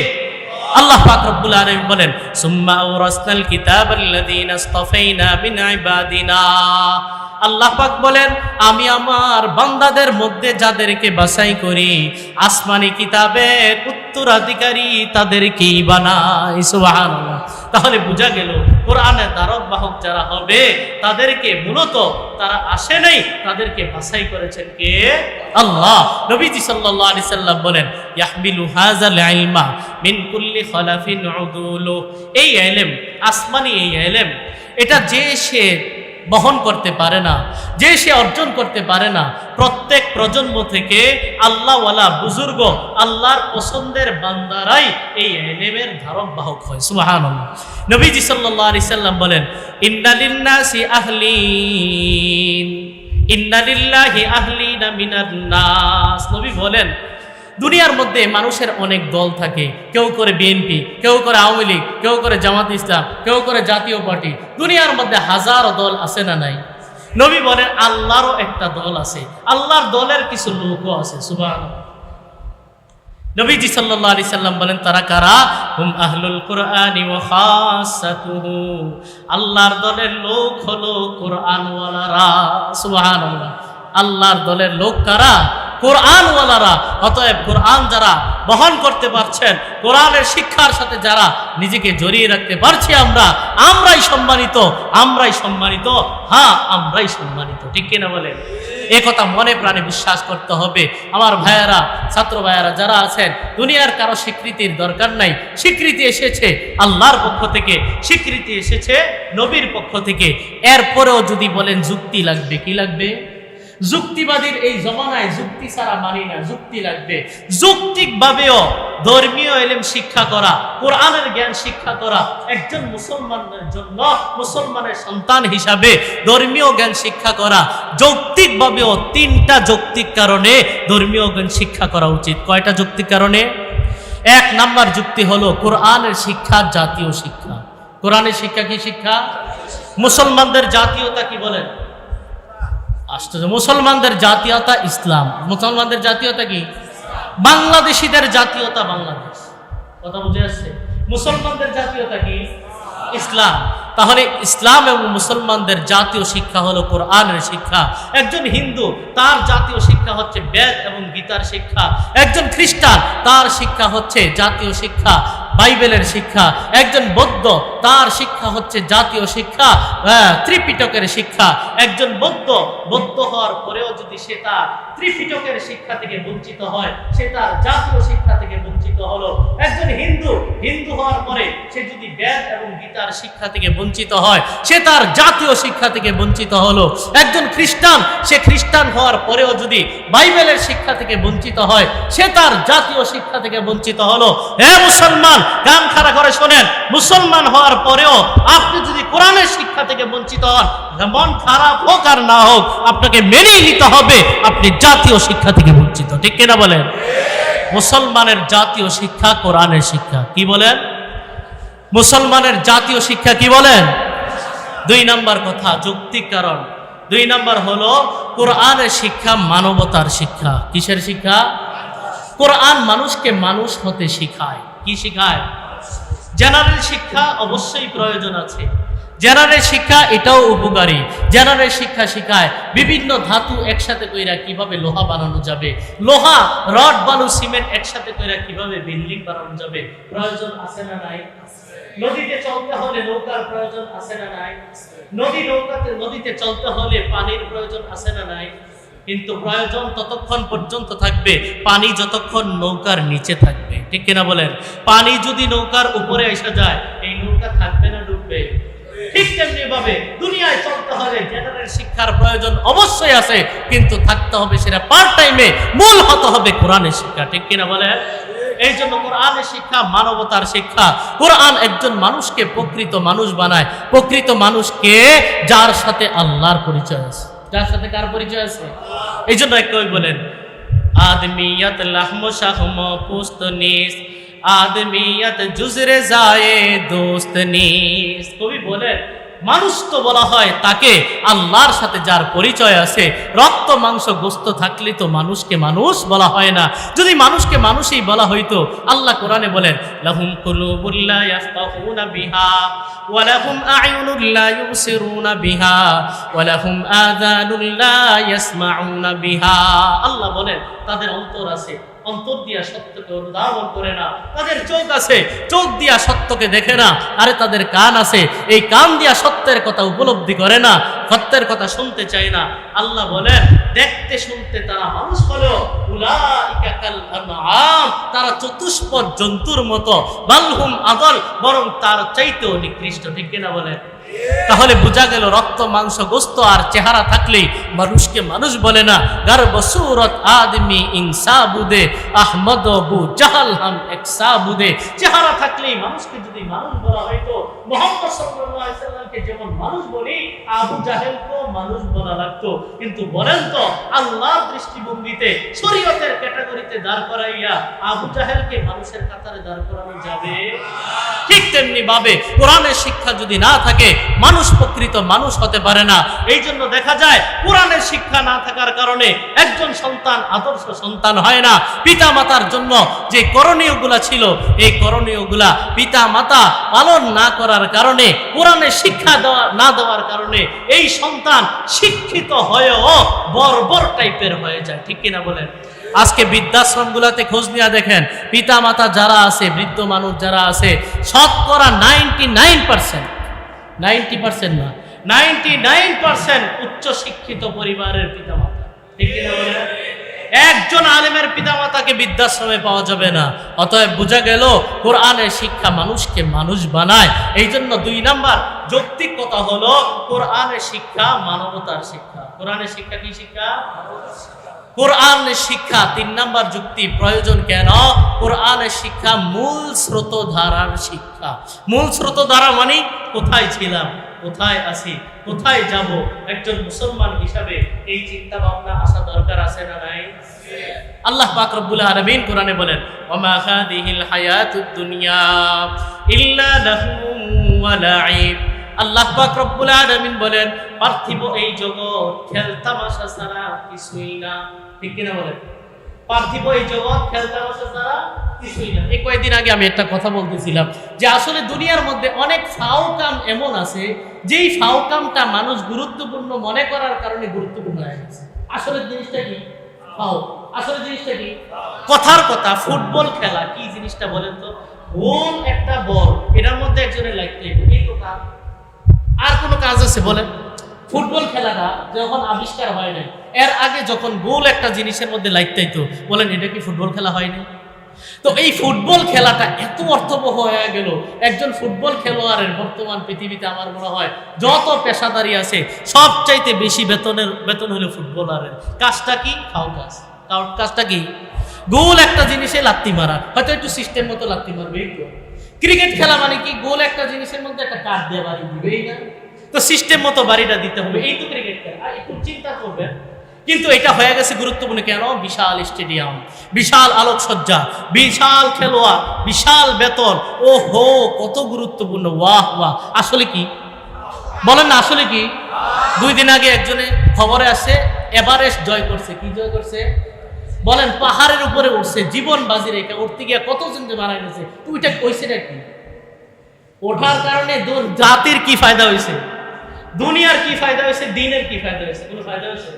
আল্লাহ পাক রব্বুল আলামিন বলেন, সুম্মা আওরাসনাল কিতাবাল্লাযীনা ইসতাফাইনা মিন ইবাদিনা। আল্লাহ পাক বলেন, আমি আমার বান্দাদের মধ্যে যাদেরকে বাছাই করি, আসমানি কিতাবের উত্তরাধিকারী তাদেরকেই বানাই। সুবহানাল্লাহ। তাহলে বোঝা গেল কোরআনের ধারক বাহক যারা হবে তাদেরকে মূলত তারা আসে নাই, তাদেরকে বাছাই করেছেন কে? আল্লাহ। নবীজি সাল্লাল্লাহু আলাইহি সাল্লাম বলেন, ইয়াহমিলু হাযাল ইলমা মিন কুল্লি খলাফিন উদুলু। এই ইলম, আসমানি এই ইলম, এটা যে সে বহন করতে পারে না, যে সে অর্জন করতে পারে না, প্রত্যেক প্রজন্ম থেকে আল্লাহওয়ালা বুজুর্গ আল্লাহর পছন্দের বান্দারাই এই ইলমের ধারক বাহক হয়। সুবহানাল্লাহ। নবীজি সাল্লাল্লাহু আলাইহি সাল্লাম বলেন, ইন্না লিন্নাসি আহলিন, ইন্না লিল্লাহি আহলিনা মিনান নাস। নবী বলেন, দুনিয়ার মধ্যে মানুষের অনেক দল থাকে, কেউ করে বিএনপি, কেউ করে আওয়ামী লীগ, কেউ করে জামাত ইসলাম, কেউ করে জাতীয় পার্টি। দুনিয়ার মধ্যে হাজারো দল আছে না নাই? নবী বলেন আল্লাহরও একটা দল আছে, আল্লাহর দলের কিছু লোকও আছে। সুবহানাল্লাহ। নবীজি সাল্লাল্লাহু আলাইহি সাল্লাম বলেন, তারা কারা? হুম আহলুল কুরআনি ওয়া খাসাতুহু, আল্লাহর দলের লোক হলো কোরআনওয়ালারা। সুবহানাল্লাহ। আল্লাহর দলের লোক কারা? কোরআনওয়ালারা। অতএব কোরআন যারা বহন করতে পারছেন, কোরআনের শিক্ষার সাথে যারা নিজেকে জড়িয়ে রাখতে পারছি, আমরাই সম্মানিত, আমরাই সম্মানিত, হ্যাঁ আমরাই সম্মানিত। ঠিক কিনা বলেন? এ কথা মনে প্রাণে বিশ্বাস করতে হবে। আমার ভাইয়েরা, ছাত্র ভাইয়েরা যারা আছেন, দুনিয়ার কারো স্বীকৃতির দরকার নাই। স্বীকৃতি এসেছে আল্লাহর পক্ষ থেকে, স্বীকৃতি এসেছে নবীর পক্ষ থেকে। এরপরেও যদি বলেন যুক্তি লাগবে, কি লাগবে? যুক্তিবাদীর এই জমানায় যুক্তি ছাড়া মানি না, যুক্তি লাগবে। যৌক্তিকভাবেও ধর্মীয় ইলম শিক্ষা করা, কোরআনের জ্ঞান শিক্ষা করা একজন মুসলমানের জন্য, মুসলমানের সন্তান হিসাবে ধর্মীয় জ্ঞান শিক্ষা করা যৌক্তিকভাবেও তিনটা যৌক্তিক কারণে ধর্মীয় জ্ঞান শিক্ষা করা উচিত। কয়টা যৌক্তিক কারণে? এক নাম্বার যুক্তি হলো কোরআনের শিক্ষা জাতীয় শিক্ষা। কোরআনের শিক্ষা কি শিক্ষা? মুসলমানদের জাতীয়তা কি বলেন? আশ্চর্য। মুসলমানদের জাতীয়তা ইসলাম। মুসলমানদের জাতীয়তা কি? বাংলাদেশিদের জাতীয়তা বাংলাদেশ। কথা বুঝে আসছে? মুসলমানদের জাতীয়তা কি? ইসলাম। তাহলে ইসলাম এবং মুসলমানদের জাতীয় শিক্ষা হলো কোরআনের শিক্ষা। একজন হিন্দু তার জাতীয় শিক্ষা হচ্ছে বেদ এবং গীতার শিক্ষা। একজন খ্রিস্টান তার শিক্ষা হচ্ছে জাতীয় শিক্ষা বাইবেলের শিক্ষা। একজন বৌদ্ধ তার শিক্ষা হচ্ছে জাতীয় শিক্ষা ত্রিপিটকের শিক্ষা। একজন বৌদ্ধ হওয়ার পরেও যদি সে তার ত্রিপিটকের শিক্ষা থেকে বঞ্চিত হয়, সে তার জাতীয় শিক্ষা থেকে বঞ্চিত হলো। একজন হিন্দু হওয়ার পরে সে যদি বেদ এবং গীতার শিক্ষা থেকে বঞ্চিত হয়, সে তার জাতীয় শিক্ষা থেকে বঞ্চিত হলো। একজন খ্রিস্টান, সে খ্রিস্টান হওয়ার পরেও যদি বাইবেলের শিক্ষা থেকে বঞ্চিত হয়, সে তার জাতীয় শিক্ষা থেকে বঞ্চিত হলো। হে মুসলমান, কান খাড়া করে শোনেন, মুসলমান হওয়ার পরেও আপনি যদি কোরআনের শিক্ষা থেকে বঞ্চিত হন, মন খারাপ হোক আর না হোক, আপনাকে মেনেই নিতে হবে আপনি জাতীয় শিক্ষা থেকে বঞ্চিত। ঠিক কিনা বলেন? মুসলমানের জাতীয় শিক্ষা কোরআনের শিক্ষা। কি বলেন? মুসলমানের জাতীয় শিক্ষা কি বলেন? দুই নাম্বার কথা, যৌক্তিক কারণ। দুই নাম্বার হলো কোরআনের শিক্ষা মানবতার শিক্ষা। কিসের শিক্ষা? কোরআন মানুষকে মানুষ হতে শিখায়। কি শিখায়? জেনারেল শিক্ষা অবশ্যই প্রয়োজন আছে। জেনারেল শিক্ষা এটাও উপকারী। জেনারেল শিক্ষা শিখায় বিভিন্ন ধাতু একসাথে কইরা কিভাবে লোহা বানানো যাবে, লোহা রড বালু সিমেন্ট একসাথে কইরা কিভাবে বিল্ডিং বানানো যাবে। প্রয়োজন আছে না নাই? নদীতে চলতে হলে নৌকার প্রয়োজন আছে না নাই? নদীতে চলতে হলে পানির প্রয়োজন আছে না নাই? কিন্তু প্রয়োজন ততক্ষণ পর্যন্ত থাকবে পানি যতক্ষণ নৌকার নিচে থাকবে। ঠিক কিনা বলেন? পানি যদি নৌকার উপরে এসে যায়, এই নৌকা থাকবে না ডুববে? ঠিক তেমনি ভাবে দুনিয়ায় চলতে হলে জেনারেল শিক্ষার প্রয়োজন অবশ্যই আছে, কিন্তু থাকতে হবে সেটা পার্ট টাইমে। মূল হতে হবে কোরআনের শিক্ষা। ঠিক কিনা বলেন? এই জন্য কোরআনের শিক্ষা মানবতার শিক্ষা। কোরআন একজন মানুষকে প্রকৃত মানুষ বানায়। প্রকৃত মানুষকে যার সাথে আল্লাহর পরিচয় আছে। যার সাথে কার পরিচয় আছে? এই জন্য একই বলেন, আদমিয়ত লাহম শাহম পুস্ত নিস, আদমিয়ত জুজরে যায় দোস্ত নিস। কবি বলেন, মানুষ তো বলা হয় তাকে আল্লাহর সাথে যার পরিচয় আছে। রক্ত মাংস গোস্ত থাকলে তো মানুষকে মানুষ বলা হয় না। যদি মানুষকে মানুষই বলা হইতো, আল্লাহ কোরআনে বলেন, লাহুম কুলুবুল লা ইয়াফকাহুনা বিহা ওয়া লাহুম আ'য়ুনুল লা ইউবসিরুনা বিহা ওয়া লাহুম আযানুল লা ইয়াসমাউনা বিহা। আল্লাহ বলেন তাদের অন্তর আছে, অন্তর দিয়া সত্যকে অনুধাবন করে না। তাদের চোখ আছে, চোখ দিয়া সত্যকে দেখে না। আরে তাদের কান আছে, এই কান দিয়া সত্যের কথা উপলব্ধি করে না, সত্যের কথা শুনতে চায় না। আল্লাহ বলেন দেখতে শুনতে তারা মানুষ হলেও উলাইকা কাল আনআম, তারা চতুষ্পদ জন্তুর মতো, বালহুম আদল, বরং তার চাইতেও নিকৃষ্ট। ঠিক কিনা বলেন? তাহলে বোঝা গেল রক্ত মাংস গোস্ত আর চেহারা থাকলেই মানুষকে মানুষ বলে না। গর্ব সুরত আদমি ইনসাবুদে আহমদ বু জাহাল হাম একসাবুদে। চেহারা থাকলেই মানুষকে যদি মানুষ বলা হয়তো মুহাম্মদ সাল্লাল্লাহু আলাইহি সাল্লামকে যেমন মানুষ বলি আবু জাহেলকেও মানুষ বলা লাগতো। কিন্তু বলেন তো আল্লাহর দৃষ্টিভঙ্গিতে শরীয়তের ক্যাটাগরিতে দাঁড় করাইয়া আবু জাহেলকে মানুষের কাতারে দাঁড় করানো যাবে? ঠিক তেমনি ভাবে কোরআনের শিক্ষা যদি না থাকে মানুষ প্রকৃত মানুষ হতে পারে না। এই জন্য দেখা যায় কোরআনের শিক্ষা না থাকার কারণে একজন সন্তান আদর্শ সন্তান হয় না। পিতা মাতার জন্য যে করণীয়গুলা ছিল এই করণীয়গুলা পিতা মাতা পালন না করার কারণে, কোরআনের শিক্ষা না দেওয়ার কারণে এই সন্তান শিক্ষিত হয়েও বর্বর টাইপের হয়ে যায়। ঠিক কিনা বলেন? আজকে বৃদ্ধাশ্রমগুলোতে খোঁজ নিয়ে দেখেন পিতা মাতা যারা আছে, বৃদ্ধ মানুষ যারা আছে, শতকরা 90% না 99% উচ্চ শিক্ষিত পরিবারের পিতা মাতা। ঠিক কিনা বলেন? একজন আলেমের পিতা মাতাকে বৃদ্ধাশ্রমে পাওয়া যাবে না। অতএব বোঝা গেল কোরআনের শিক্ষা মানুষকে মানুষ বানায়। এই জন্য 2 নাম্বার যৌক্তিক কথা হলো কোরআনের শিক্ষা মানবতার শিক্ষা। কোরআনের শিক্ষা কি শিক্ষা? কোরআনের শিক্ষা 3 নাম্বার যুক্তি প্রয়োজন কেন? কোরআনের শিক্ষা মূল স্রোতধারার শিক্ষা। মূল স্রোতধারা মানে কোথায় ছিলাম, কোথায় আছি, কোথায় যাব, একজন মুসলমান হিসাবে এই চিন্তা ভাবনা আসা দরকার আছে না নাই? আল্লাহ পাক রব্বুল আলামিন কোরআনে বলেন ওমা হাদিহিল হায়াতুদ দুনিয়া ইল্লা লাহু ওয়া লাইব। আল্লাহ পাক রব্বুল আলামিন বলেন পার্থিব এই জগৎ খেলতামাশা ছাড়া কিছুই না। ঠিক কিনা বলেন? পার্থিব এই জগৎ খেলতামাশা ছাড়া কিছুই না। এই কয়েকদিন আগে আমি একটা কথা বলতেছিলাম যে আসলে দুনিয়ার মধ্যে অনেক ফাও কাম এমন আছে যেই ফাও কামটা মানুষ গুরুত্বপূর্ণ মনে করার কারণে গুরুত্বপূর্ণ হয়ে গেছে। আসলে জিনিসটা কি? ফাও। আসলে জিনিসটা কি? কথার কথা ফুটবল খেলা কি জিনিসটা বলেন তো? গোল একটা বল, এটার মধ্যে একজনের লাগতে এই তো কাজ। আর কোনো কাজ আছে বলেন? ফুটবল খেলাটা যখন আবিষ্কার হয় নাই, এর আগে যখন গোল একটা জিনিসের মধ্যে লাগতে হতো, বলেন এটা কি ফুটবল খেলা হয়নি? তো এই ফুটবল খেলাটা এত অর্থবহ হয়ে গেল, একজন ফুটবল খেলোয়াড়ের বর্তমান পৃথিবীতে আমার মনে হয় যত পেশাদারি আছে সবচাইতে বেশি বেতন হলো ফুটবলারের। কাজটা কি? ফাও কাজ। কাজটা কি? গোল একটা জিনিসে লাত্তি মারা, হয়তো একটু সিস্টেম মতো লাত্তি মারবে। ক্রিকেট খেলা মানে কি? গোল একটা জিনিসের মধ্যে একটা কাঠ দিয়ে বাড়ি দিবেই না, তো সিস্টেম মতো বাড়িটা দিতে হবে। এই তো ক্রিকেট খেলা। একটু চিন্তা করবেন। কিন্তু এটা হয়ে গেছে গুরুত্বপূর্ণ কেন? বিশাল স্টেডিয়াম, বিশাল আলোকসজ্জা, বিশাল খেলোয়াড়, বিশাল বেতন। ও হো, কত গুরুত্বপূর্ণ। ওয়াহ ওয়াহ। আসলে কি বলেন না? আসলে কি? 2 দিন আগে একজনে খবরে আসে এভারেস্ট জয় করছে। কি জয় করছে বলেন? পাহাড়ের উপরে উঠছে, জীবন বাজি রেখে উঠতে গিয়ে কতজন যে মারা গেছে। তো ওইটা কইছেটা কি? ওঠার কারণে জাতির কি ফায়দা হয়েছে, দুনিয়ার কি ফায়দা হয়েছে, দিনের কি ফায়দা হয়েছে? কোনো ফায়দা হয়েছে?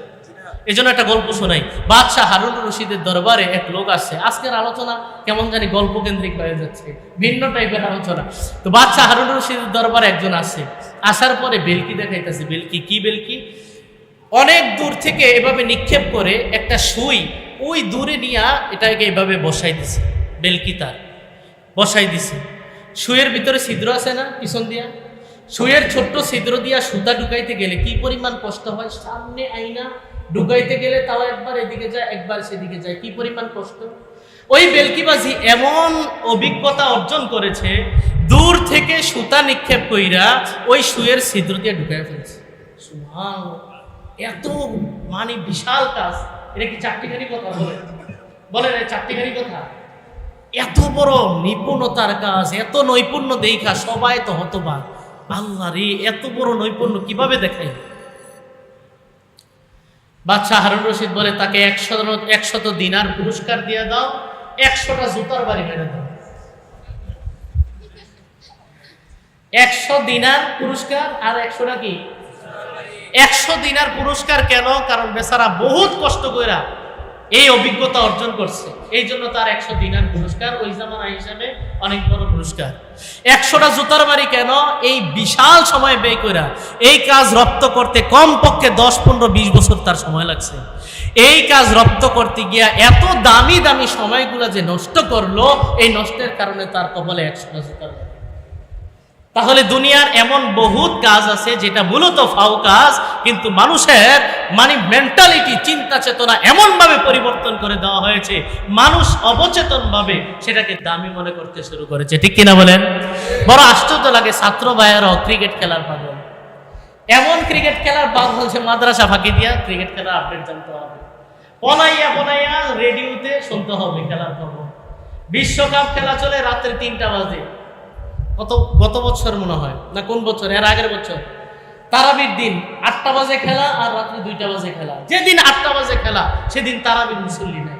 এই জন্য একটা গল্প শোনাই। বাদশাহ হারুন রশিদের দরবারে এক লোক আসছে। আজকের আলোচনা কেমন জানি গল্প কেন্দ্রিক হয়ে যাচ্ছে, ভিন্ন টাইপের আলোচনা। তো বাদশাহ হারুন রশিদের দরবারে একজন আসে। আসার পরে বেলকি দেখাইতেছে। বেলকি কি? বেলকি অনেক দূর থেকে এভাবে নিক্ষেপ করে একটা সুই ওই দূরে নিয়ে এটাকে এভাবে বসাই দিছে। বেলকি তার বসাই দিছে। সুইয়ের ভিতরে ছিদ্র আছে না পিছন দিয়া? সুইয়ের ছোট্ট ছিদ্র দিয়া সুতা ঢুকাইতে গেলে কি পরিমাণ কষ্ট হয়। সামনে আইনা ঢুকাইতে গেলে তাও একবার এদিকে যায় একবার সেদিকে যায়, কি পরিমাণ কষ্ট। ওই বেলকিবাজি এমন অভিজ্ঞতা অর্জন করেছে, দূর থেকে সুতা নিক্ষেপ কইরা ওই সুইয়ের ছিদ্র দিয়ে ঢুকাই ফেলছে। সুবহানাল্লাহ, এত মানে বিশাল কাজ। এটা কি চারটিখানি কথা? বলেন চারটিখানি কথা? এত বড় নিপুণতার কাজ, এত নৈপুণ্য দেখা সবাই তো হতবাক। আল্লাহ রে, এত বড় নৈপুণ্য কিভাবে দেখাই? বাদশাহ হারুন রশিদ বলে তাকে 100 দিনার পুরস্কার দিয়ে দাও, 100টা জুতার বাড়ি মেরে দাও। 100 দিনার পুরস্কার আর 100টা কি? 100 দিনার পুরস্কার কেন? কারণ বেচারা বহুত কষ্ট কইরা এই অভিজ্ঞতা অর্জন করছে, এই জন্য তার 100 দিনার পুরস্কার ওই জামানা হিসাবে অনেক বড় পুরস্কার। 100টা জুতার বাড়ি কেন? এই বিশাল সময় ব্যয় কইরা এই কাজ রপ্ত করতে কমপক্ষে 10, 15, 20 বছর তার সময় লাগছে। এই কাজ রপ্ত করতে গিয়া এত দামি দামি সময়গুলো যে নষ্ট করলো, এই নষ্টের কারণে তার কপালে 100টা জুতার বাড়ি। তাহলে দুনিয়ার এমন বহুত কাজ আছে যেটা মূলত ফাও কাজ, কিন্তু মানুষের মেন্টালিটি, চিন্তা চেতনা এমনভাবে পরিবর্তন করে দেওয়া হয়েছে, মানুষ অবচেতনভাবে সেটাকে দামি মনে করতে শুরু করেছে। ঠিক কিনা বলেন? বড় আশ্চর্য লাগে, ছাত্র ভাইয়েরাও ক্রিকেট খেলার পাগল। এমন ক্রিকেট খেলার পাগল যে মাদ্রাসা ফাঁকি দিয়া ক্রিকেট খেলার আপডেট জানতে হবে, বনাইয়া রেডিওতে শুনতে হবে খেলার খবর। বিশ্বকাপ খেলা চলে রাত্রে 3টা বাজে। গত বছর মনে হয় না কোন বছর, এর আগের বছর তারাবির দিন 8টা বাজে খেলা আর রাত্রে 2টা বাজে খেলা। যেদিন 8টা বাজে খেলা সেদিন তারাবির মুসল্লি নাই।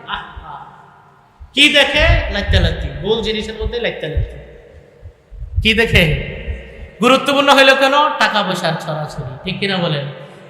কি দেখে? লাইতালাতি, গোল জিনিসের মধ্যে লাইতালাতি। কি দেখে? গুরুত্বপূর্ণ হইলো কেন? টাকা পয়সার ছড়াছড়ি। ঠিক কিনা বলেন?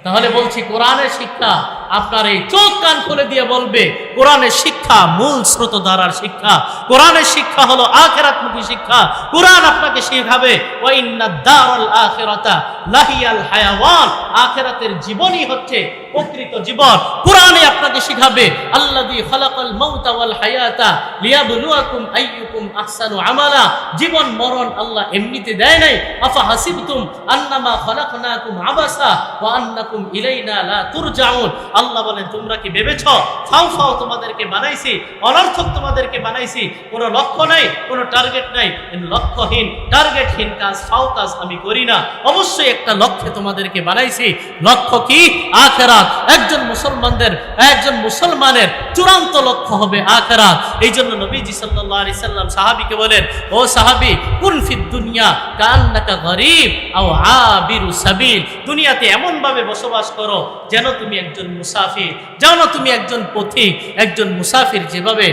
তাহলে বলছি, কোরআনের শিক্ষা আপনার এই চোখ কান খুলে দিয়ে বলবে, কোরআনের শিক্ষা মূল স্রোতধারার শিক্ষা। কোরআনের শিক্ষা হলো আখিরাতমুখী শিক্ষা। কোরআন আপনাকে শেখাবে ওয়া ইন্নাদ দারাল আখিরাতা লাহিয়াল হায়াওয়ান, আখিরাতের জীবনই হচ্ছে প্রকৃত জীবন। কোরআনে আপনাকে শেখাবে আল্লাযী খালাকাল মাউতা ওয়াল হায়াতা লিয়াবলুয়াকুম আইয়ুকুম আহসানু আমালা। জীবন মরণ আল্লাহ এমনিতে দেয় নাই। আফা হাসিবতুম আন্নামা খালাকনাকুম আবাসা ওয়া আন্নাকুম ইলাইনা লা তুরজাউন। আল্লাহ বলেন, তোমরা কি ভেবেছো ফাও তোমাদেরকে বানাইছি, অনর্থক তোমাদেরকে বানাইছি? কোনো লক্ষ্য নাই, কোনো টার্গেট নাই। লক্ষ্যহীন টার্গেটহীন কাজ, ফাও কাজ আমি করি না। অবশ্যই একটা লক্ষ্যে তোমাদেরকে বানাইছি। লক্ষ্য কি? আখিরাত। একজন মুসলমানের চূড়ান্ত লক্ষ্য হবে আখিরাত। এই জন্য নবীজি সাল্লাল্লাহু আলাইহি সাল্লাম সাহাবীকে বলেন, ও সাহাবী, কুন ফিদ দুনিয়া কান্নাকা গরীব আও আবিরু সাবিল। দুনিয়াতে এমন ভাবে বসবাস করো যেন তুমি একজন মুসাফির, যেন তুমি একজন পথিক। একজন মুসাফির যেভাবে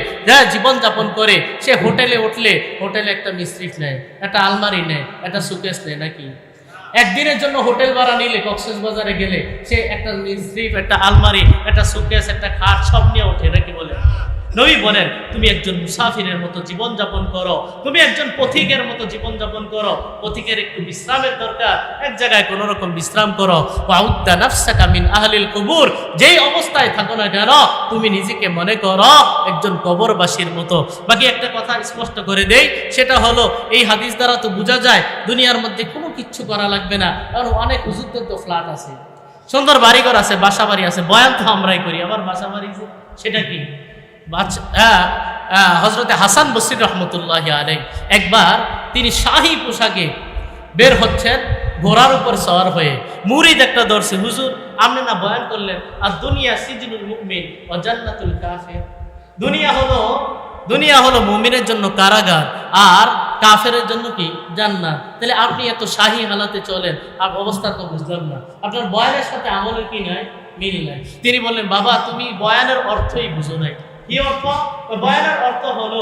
জীবন যাপন করে, সে হোটেলে উঠলে হোটেলে একটা মিস্ত্রিফ নেয়, একটা আলমারি নেয়, একটা সুকেস নেয় নাকি? একদিনের জন্য হোটেল ভাড়া নিলে, কক্সবাজারে গেলে সে একটা মিস্ত্রিফ, একটা আলমারি, একটা সুকেস, একটা খাট সব নিয়ে ওঠে নাকি? বলে নবী বলেন, তুমি একজন মুসাফিরের মতো জীবন যাপন করো, তুমি একজন পথিকের মতো জীবন যাপন করো। পথিকের একটু বিশ্রামের দরকার, এক জায়গায় কোনো রকম বিশ্রাম করো। ওয়াউদ্দা নাফসাকা মিন আহলিল কুবুর, যেই অবস্থায় থাকো না কেন তুমি নিজেকে মনে করো একজন কবরবাসীর মতো। বাকি একটা কথা স্পষ্ট করে দেই, সেটা হলো এই হাদিস দ্বারা তো বোঝা যায় দুনিয়ার মধ্যে কোনো কিচ্ছু করা লাগবে না। কারণ অনেক হুজুরদের তো ফ্ল্যাট আছে, সুন্দর বাড়িঘর আছে, বাসা বাড়ি আছে। বয়ান তো আমরাই করি, আবার বাসা বাড়ি সেটা কি? হযরতে হাসান বসরি রহমতুল্লাহ আলাইহি একবার তিনি শাহী পোশাকে বের হচ্ছেন, ঘোড়ার উপর সওয়ার হয়ে। মুরিদ একটা ধরছে, হুজুর আপনি না বয়ান করলেন আর দুনিয়া সিজনুল মুমিন ওয়া জান্নাতুল কাফির। দুনিয়া হলো মুমিনের জন্য কারাগার আর কাফেরের জন্য কি? জান্নাত। তাহলে আপনি এত শাহী হালাতে চলেন, আর অবস্থা তো বুঝলাম না, আপনার বয়ানের সাথে আমলের কি নাই? মিল নাই। তিনি বললেন, বাবা তুমি বয়ানের অর্থই বুঝো নাই। কি অর্থ? বয়ানের অর্থ হলো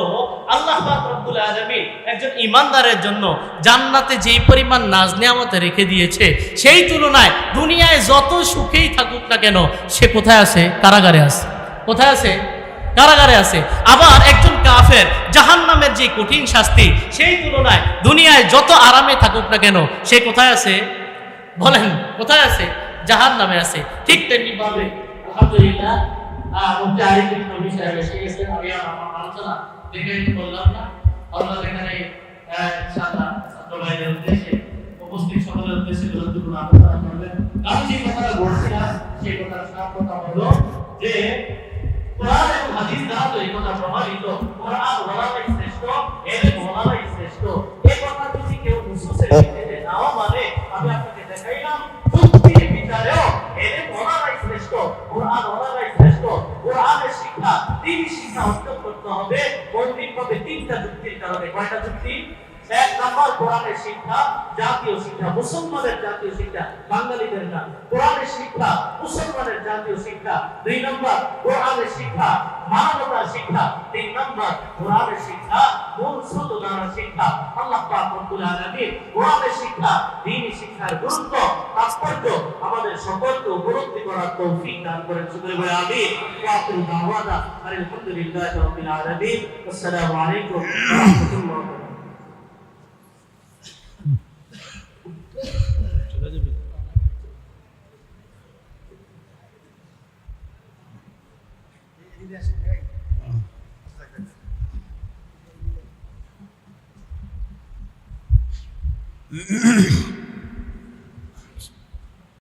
আল্লাহ পাক রব্বুল আলামিন একজন ঈমানদারের জন্য জান্নাতে যেই পরিমাণ নাজ নিয়ামত রেখে দিয়েছে, সেই তুলনায় দুনিয়ায় যত সুখেই থাকুক না কেন সে কোথায় আছে? কারাগারে আছে। কোথায় আছে? কারাগারে আছে। আবার একজন কাফের জাহান্নামের যে কঠিন শাস্তি, সেই তুলনায় দুনিয়ায় যত আরামে থাকুক না কেন সে কোথায় আছে? বলেন কোথায় আছে? জাহান্নামে আছে। ঠিক তেমনি ভাবে আলহামদুলিল্লাহ উপস্থিত সকলের উদ্দেশ্যে গুরুত্বপূর্ণ আলোচনা করবেন। আমি যে কথাটা বলছিলাম সেই কথার সার কথা হলো যে কোরআন এবং হাদিস দ্বারা তো এই কথা প্রমাণিত, কোরআন ওয়ালাই শ্রেষ্ঠ, এলেম ওয়ালাই শ্রেষ্ঠ। এই কথা যদি কেউ নুসুসের ভিত্তিতে নাও মানে, আমি আপনাকে দেখাইলাম যুক্তির বিচারেও এলেম ওয়ালাই শ্রেষ্ঠ, কোরআন ওয়ালাই শ্রেষ্ঠ। কোরআনের শিক্ষা, দ্বীনি শিক্ষা অর্জন করতে হবে মৌলিকভাবে 3টা যুক্তির কারণে। কয়টা যুক্তি? 1 নম্বর কোরআনের শিক্ষা জাতীয় শিক্ষা, মুসলমানের জাতীয় শিক্ষা, বাঙালিদের না। কোরআনের শিক্ষা মুসলমানের জাতীয় শিক্ষা। 2 নম্বর কোরআনের শিক্ষা মানবতার শিক্ষা। 3 নম্বর কোরআনের শিক্ষা মূল স্রোতধারার শিক্ষা। আল্লাহ পাক রব্বুল আলামিন কোরআনের শিক্ষা, দ্বীনি শিক্ষার গুরুত্ব, তাৎপর্য আমাদের সকলকে উপলব্ধি করার তৌফিক দান করেন। শুকর করে আমিন। ওয়া আখিরু দাওয়ানা আলহামদুলিল্লাহি রাব্বিল আলামিন। আসসালামু আলাইকুম ওয়া রাহমাতুল্লাহি।